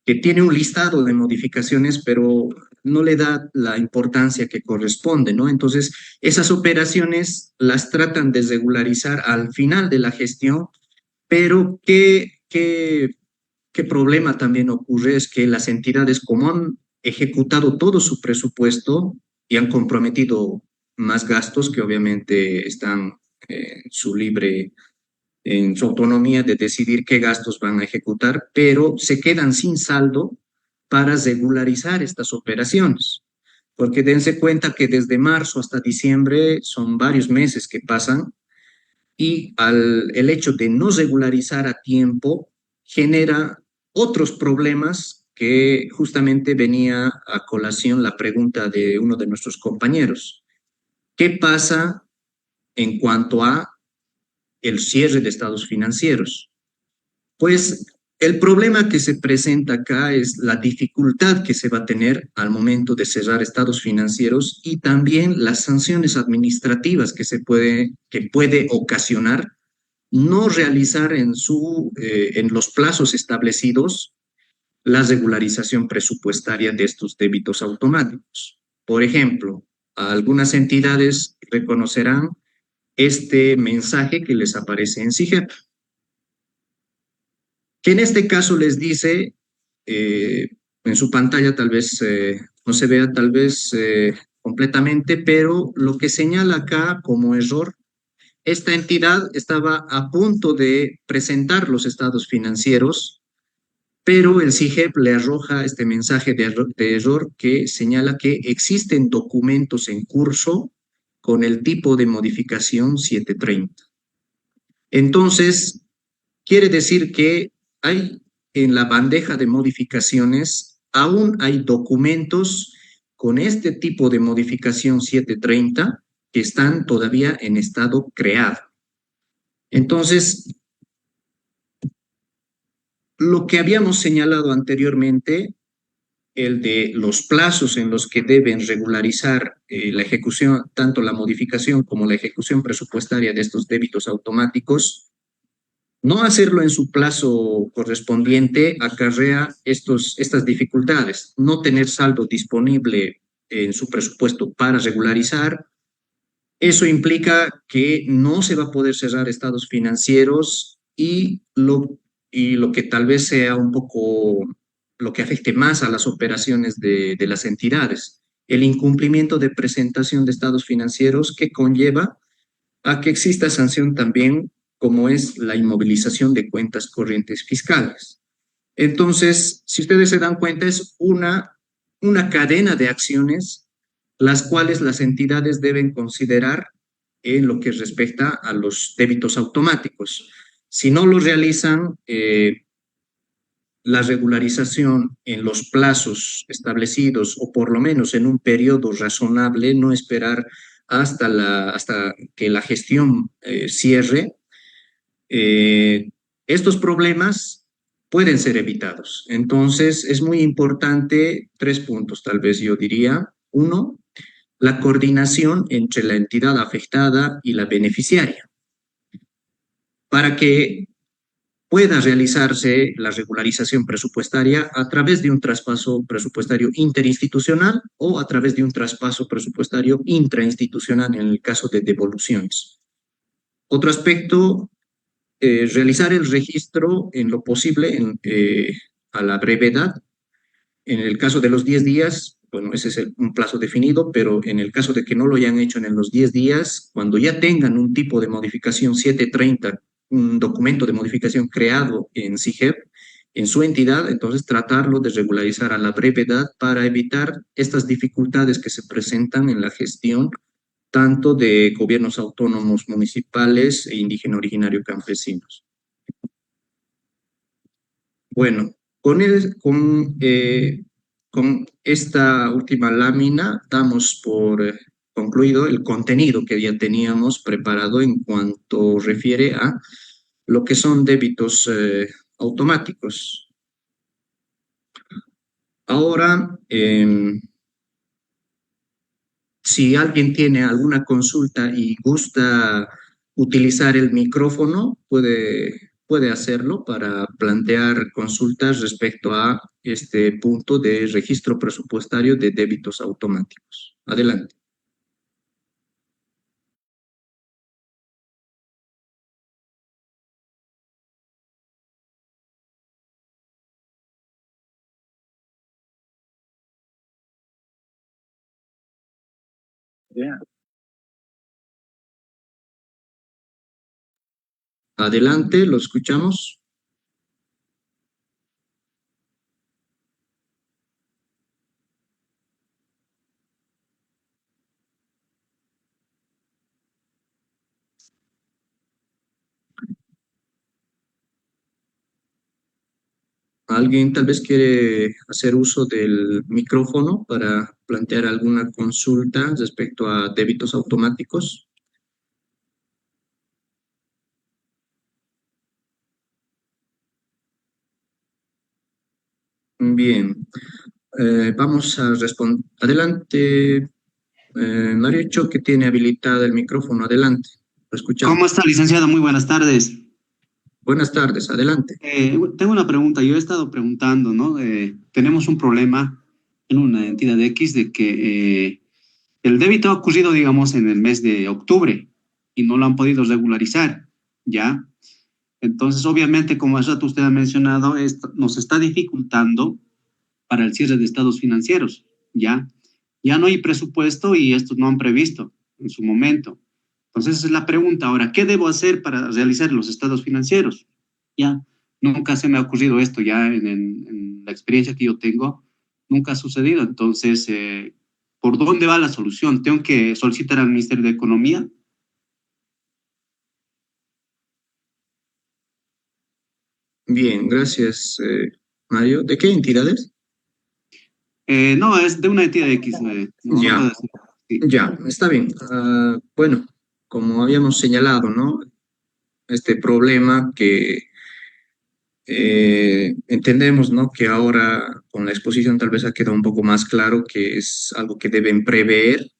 [SPEAKER 9] que tiene un listado de modificaciones, pero no le da la importancia que corresponde, ¿no? Entonces, esas operaciones las tratan de regularizar al final de la gestión, pero ¿qué problema también ocurre? Es que las entidades, como han ejecutado todo su presupuesto y han comprometido más gastos que obviamente están en su autonomía de decidir qué gastos van a ejecutar, pero se quedan sin saldo para regularizar estas operaciones. Porque dense cuenta que desde marzo hasta diciembre son varios meses que pasan y el hecho de no regularizar a tiempo genera otros problemas que justamente venía a colación la pregunta de uno de nuestros compañeros. ¿Qué pasa en cuanto a el cierre de estados financieros? Pues el problema que se presenta acá es la dificultad que se va a tener al momento de cerrar estados financieros y también las sanciones administrativas que puede ocasionar no realizar en los plazos establecidos la regularización presupuestaria de estos débitos automáticos. Por ejemplo, algunas entidades reconocerán este mensaje que les aparece en SIGEP, que en este caso les dice, en su pantalla tal vez no se vea tal vez completamente, pero lo que señala acá como error, esta entidad estaba a punto de presentar los estados financieros, pero el SIGEP le arroja este mensaje de error que señala que existen documentos en curso con el tipo de modificación 730. Entonces, quiere decir que en la bandeja de modificaciones aún hay documentos con este tipo de modificación 730 que están todavía en estado creado. Entonces, lo que habíamos señalado anteriormente, el de los plazos en los que deben regularizar la ejecución, tanto la modificación como la ejecución presupuestaria de estos débitos automáticos, no hacerlo en su plazo correspondiente acarrea estas dificultades. No tener saldo disponible en su presupuesto para regularizar. Eso implica que no se va a poder cerrar estados financieros y lo que tal vez sea un poco lo que afecte más a las operaciones de las entidades, el incumplimiento de presentación de estados financieros que conlleva a que exista sanción también, como es la inmovilización de cuentas corrientes fiscales. Entonces, si ustedes se dan cuenta, es una cadena de acciones las cuales las entidades deben considerar en lo que respecta a los débitos automáticos. Si no lo realizan, la regularización en los plazos establecidos o por lo menos en un periodo razonable, no esperar hasta que la gestión cierre, estos problemas pueden ser evitados. Entonces, es muy importante 3 puntos, tal vez yo diría. 1, la coordinación entre la entidad afectada y la beneficiaria, para que pueda realizarse la regularización presupuestaria a través de un traspaso presupuestario interinstitucional o a través de un traspaso presupuestario intrainstitucional en el caso de devoluciones. Otro aspecto, realizar el registro en lo posible a la brevedad. En el caso de los 10 días, bueno, ese es un plazo definido, pero en el caso de que no lo hayan hecho en los 10 días, cuando ya tengan un tipo de modificación 730, un documento de modificación creado en SIGEP, en su entidad, entonces tratarlo de regularizar a la brevedad para evitar estas dificultades que se presentan en la gestión tanto de gobiernos autónomos municipales e indígena originario campesinos. Bueno, con esta última lámina damos por concluido el contenido que ya teníamos preparado en cuanto refiere a lo que son débitos automáticos. Ahora, si alguien tiene alguna consulta y gusta utilizar el micrófono, puede hacerlo para plantear consultas respecto a este punto de registro presupuestario de débitos automáticos. Adelante. Adelante, lo escuchamos. ¿Alguien tal vez quiere hacer uso del micrófono para plantear alguna consulta respecto a débitos automáticos? Bien, vamos a responder. Adelante, Mario, que tiene habilitado el micrófono. Adelante, lo escuchamos.
[SPEAKER 10] ¿Cómo está, licenciado? Muy buenas tardes.
[SPEAKER 9] Buenas tardes, adelante.
[SPEAKER 10] Tengo una pregunta. Yo he estado preguntando, ¿no? Tenemos un problema en una entidad X de que el débito ha ocurrido, digamos, en el mes de octubre y no lo han podido regularizar, ¿ya? Entonces, obviamente, como hace rato usted ha mencionado, esto nos está dificultando para el cierre de estados financieros, ¿ya? Ya no hay presupuesto y estos no han previsto en su momento. Entonces, esa es la pregunta. Ahora, ¿qué debo hacer para realizar los estados financieros? Ya, nunca se me ha ocurrido esto, ya en la experiencia que yo tengo, nunca ha sucedido. Entonces, ¿por dónde va la solución? ¿Tengo que solicitar al Ministerio de Economía?
[SPEAKER 9] Bien, gracias, Mario. ¿De qué entidades?
[SPEAKER 10] No, es de una entidad X. No
[SPEAKER 9] Ya.
[SPEAKER 10] puedo decir. Sí.
[SPEAKER 9] Ya, está bien. Bueno, como habíamos señalado, ¿no? Este problema que entendemos, ¿no? Que ahora con la exposición tal vez ha quedado un poco más claro que es algo que deben prever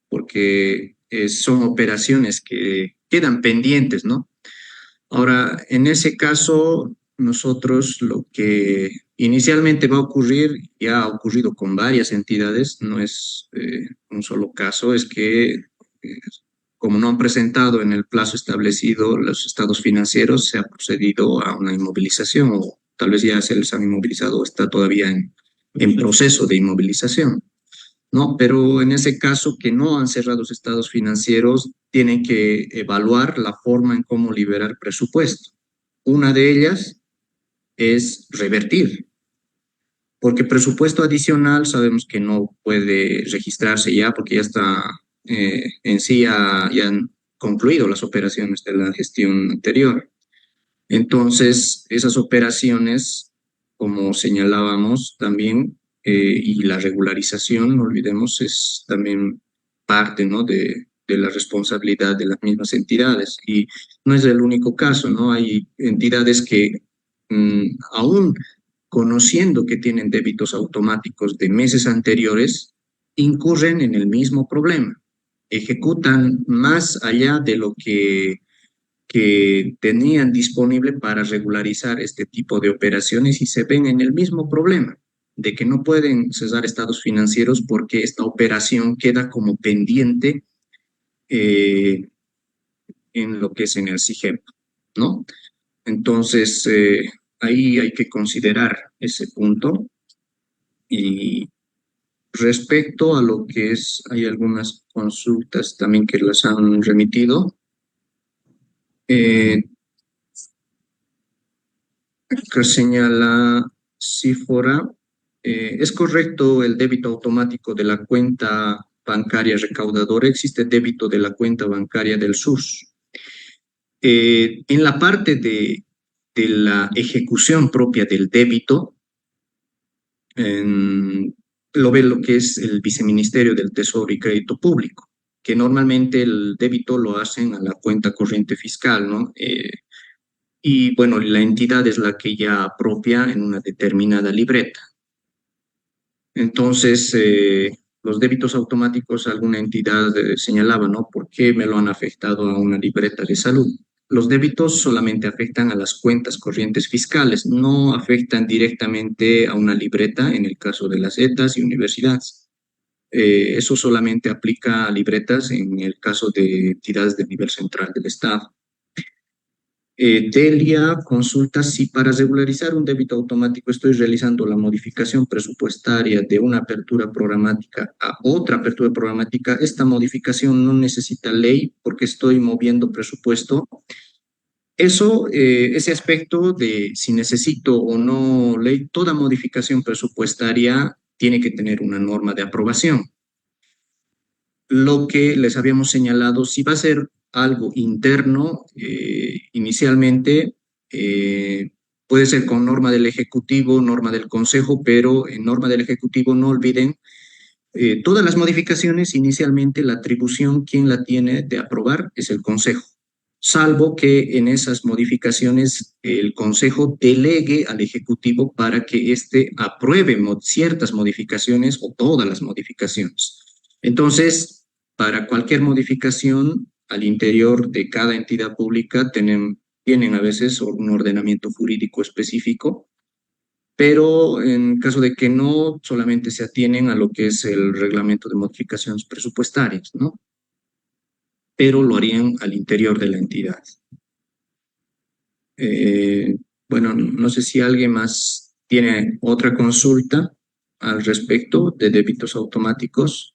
[SPEAKER 9] porque son operaciones que quedan pendientes, ¿no? Ahora, en ese caso, nosotros lo que inicialmente va a ocurrir, ya ha ocurrido con varias entidades, no es un solo caso, es que como no han presentado en el plazo establecido los estados financieros, se ha procedido a una inmovilización o tal vez ya se les han inmovilizado o está todavía en proceso de inmovilización. ¿No? Pero en ese caso que no han cerrado los estados financieros, tienen que evaluar la forma en cómo liberar presupuesto. Una de ellas es revertir, porque presupuesto adicional sabemos que no puede registrarse ya, porque ya está en sí, ya han concluido las operaciones de la gestión anterior. Entonces, esas operaciones, como señalábamos también, y la regularización, no olvidemos, es también parte, ¿no? de la responsabilidad de las mismas entidades. Y no es el único caso, ¿no? Hay entidades que aún conociendo que tienen débitos automáticos de meses anteriores, incurren en el mismo problema. Ejecutan más allá de lo que tenían disponible para regularizar este tipo de operaciones y se ven en el mismo problema de que no pueden cesar estados financieros porque esta operación queda como pendiente en lo que es en el SIGEP, ¿no? Entonces, ahí hay que considerar ese punto. Y respecto a lo que es, hay algunas consultas también que las han remitido. Que señala Cifora, ¿es correcto el débito automático de la cuenta bancaria recaudadora? Existe débito de la cuenta bancaria del SUS. En la parte de la ejecución propia del débito, lo ve lo que es el Viceministerio del Tesoro y Crédito Público, que normalmente el débito lo hacen a la cuenta corriente fiscal, ¿no? Y bueno, la entidad es la que ya apropia en una determinada libreta. Entonces, los débitos automáticos, alguna entidad señalaba, ¿no? ¿Por qué me lo han afectado a una libreta de salud? los débitos solamente afectan a las cuentas corrientes fiscales, no afectan directamente a una libreta en el caso de las ETAs y universidades. Eso solamente aplica a libretas en el caso de entidades del nivel central del Estado. Delia consulta si para regularizar un débito automático estoy realizando la modificación presupuestaria de una apertura programática a otra apertura programática. Esta modificación no necesita ley porque estoy moviendo presupuesto. Eso, ese aspecto de si necesito o no ley, toda modificación presupuestaria tiene que tener una norma de aprobación. Lo que les habíamos señalado, si va a ser algo interno, inicialmente puede ser con norma del Ejecutivo, norma del Consejo, pero en norma del Ejecutivo no olviden, todas las modificaciones inicialmente la atribución, quien la tiene de aprobar es el Consejo, salvo que en esas modificaciones el Consejo delegue al Ejecutivo para que éste apruebe ciertas modificaciones o todas las modificaciones. Entonces, para cualquier modificación al interior de cada entidad pública tienen a veces un ordenamiento jurídico específico, pero en caso de que no, solamente se atienen a lo que es el reglamento de modificaciones presupuestarias, ¿no? Pero lo harían al interior de la entidad. Bueno, no sé si alguien más tiene otra consulta al respecto de débitos automáticos.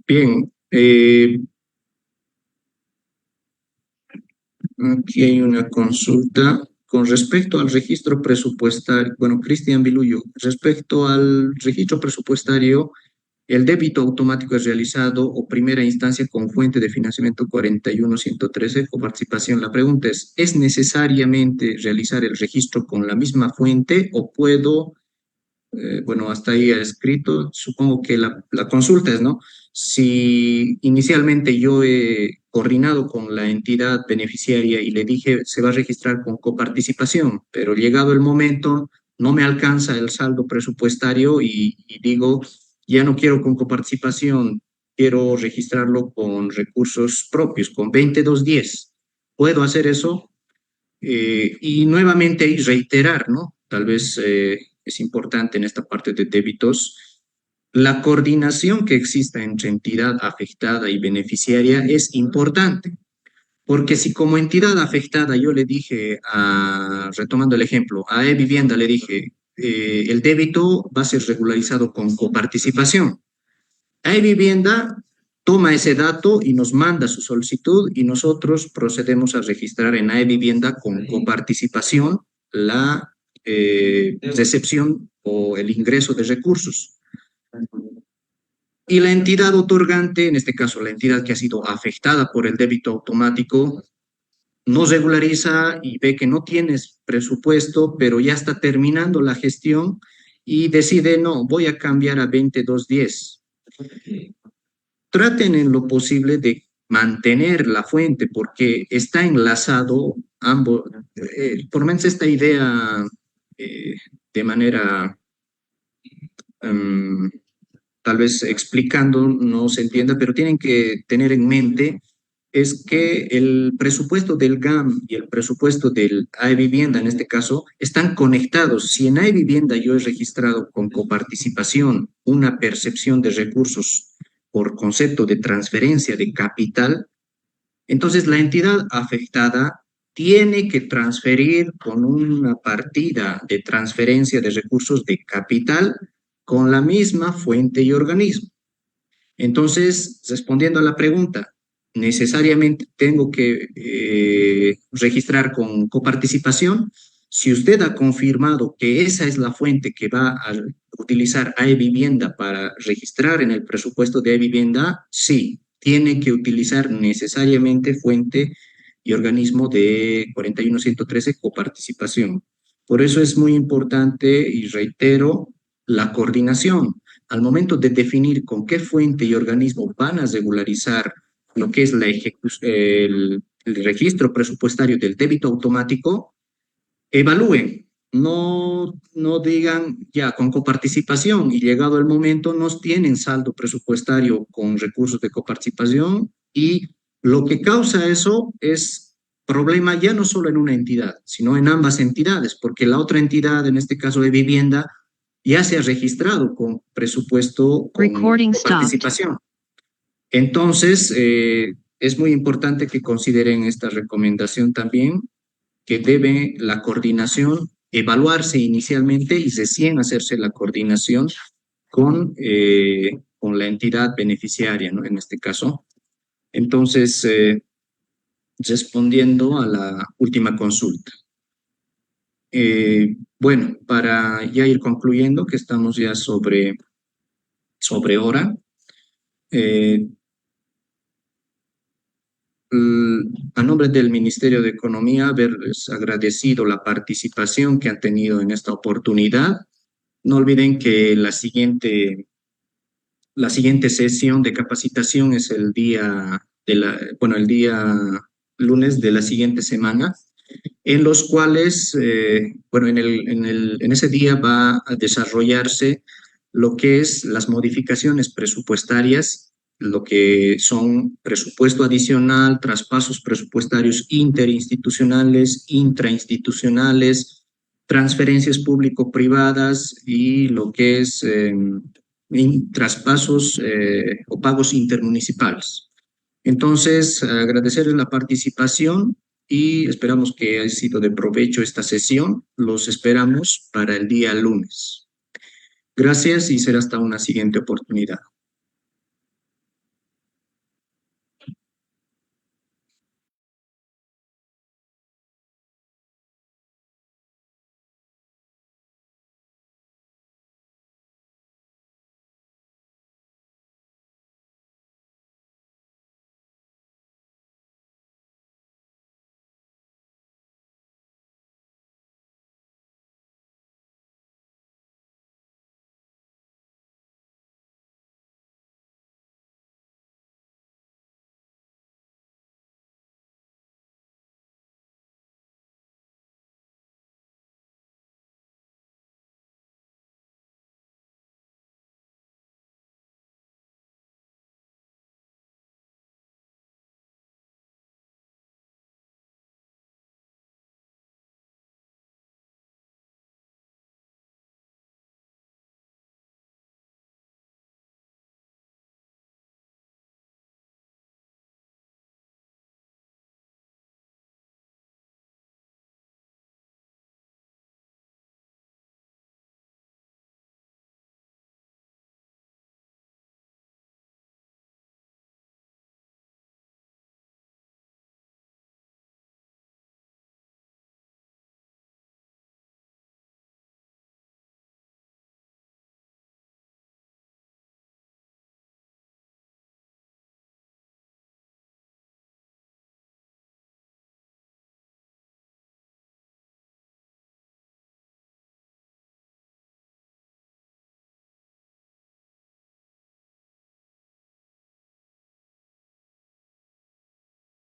[SPEAKER 9] Bien, aquí hay una consulta con respecto al registro presupuestario. Bueno, Cristian Viluyo, respecto al registro presupuestario, el débito automático es realizado o primera instancia con fuente de financiamiento 41113 o participación. La pregunta ¿es necesariamente realizar el registro con la misma fuente o puedo, bueno, hasta ahí ha escrito, supongo que la consulta es, ¿no? Si inicialmente yo he coordinado con la entidad beneficiaria y le dije se va a registrar con coparticipación, pero llegado el momento no me alcanza el saldo presupuestario y digo ya no quiero con coparticipación, quiero registrarlo con recursos propios, con 2210. ¿Puedo hacer eso? Y nuevamente y reiterar, ¿no? Tal vez es importante en esta parte de débitos, la coordinación que exista entre entidad afectada y beneficiaria es importante, porque si como entidad afectada yo le dije, retomando el ejemplo, a E-Vivienda le dije, el débito va a ser regularizado con coparticipación. A E-Vivienda toma ese dato y nos manda su solicitud y nosotros procedemos a registrar en E-Vivienda con coparticipación la recepción o el ingreso de recursos. Y la entidad otorgante, en este caso la entidad que ha sido afectada por el débito automático, no regulariza y ve que no tienes presupuesto, pero ya está terminando la gestión y decide, no, voy a cambiar a 2210. Traten en lo posible de mantener la fuente porque está enlazado ambos, por lo menos esta idea de manera, tal vez explicando no se entienda, pero tienen que tener en mente es que el presupuesto del GAM y el presupuesto del AE-Vivienda, en este caso, están conectados. Si en AE-Vivienda yo he registrado con coparticipación una percepción de recursos por concepto de transferencia de capital, entonces la entidad afectada tiene que transferir con una partida de transferencia de recursos de capital con la misma fuente y organismo. Entonces, respondiendo a la pregunta, necesariamente tengo que registrar con coparticipación. Si usted ha confirmado que esa es la fuente que va a utilizar AE-Vivienda para registrar en el presupuesto de AE-Vivienda, sí, tiene que utilizar necesariamente fuente y organismo de 41113 coparticipación. Por eso es muy importante, y reitero, la coordinación. Al momento de definir con qué fuente y organismo van a regularizar lo que es el registro presupuestario del débito automático, evalúen, no digan ya con coparticipación y llegado el momento no tienen saldo presupuestario con recursos de coparticipación, y lo que causa eso es problema ya no solo en una entidad, sino en ambas entidades, porque la otra entidad, en este caso de vivienda, ya se ha registrado con presupuesto con participación. Entonces, es muy importante que consideren esta recomendación también, que debe la coordinación evaluarse inicialmente y recién hacerse la coordinación con la entidad beneficiaria, ¿no? En este caso. Entonces, respondiendo a la última consulta. Bueno, para ya ir concluyendo, que estamos ya sobre hora, a nombre del Ministerio de Economía, haberles agradecido la participación que han tenido en esta oportunidad. No olviden que la siguiente sesión de capacitación es el día lunes de la siguiente semana, en los cuales, en ese día va a desarrollarse lo que es las modificaciones presupuestarias, lo que son presupuesto adicional, traspasos presupuestarios interinstitucionales, intrainstitucionales, transferencias público-privadas y lo que es traspasos o pagos intermunicipales. Entonces, agradecerles la participación y esperamos que haya sido de provecho esta sesión. Los esperamos para el día lunes. Gracias y será hasta una siguiente oportunidad.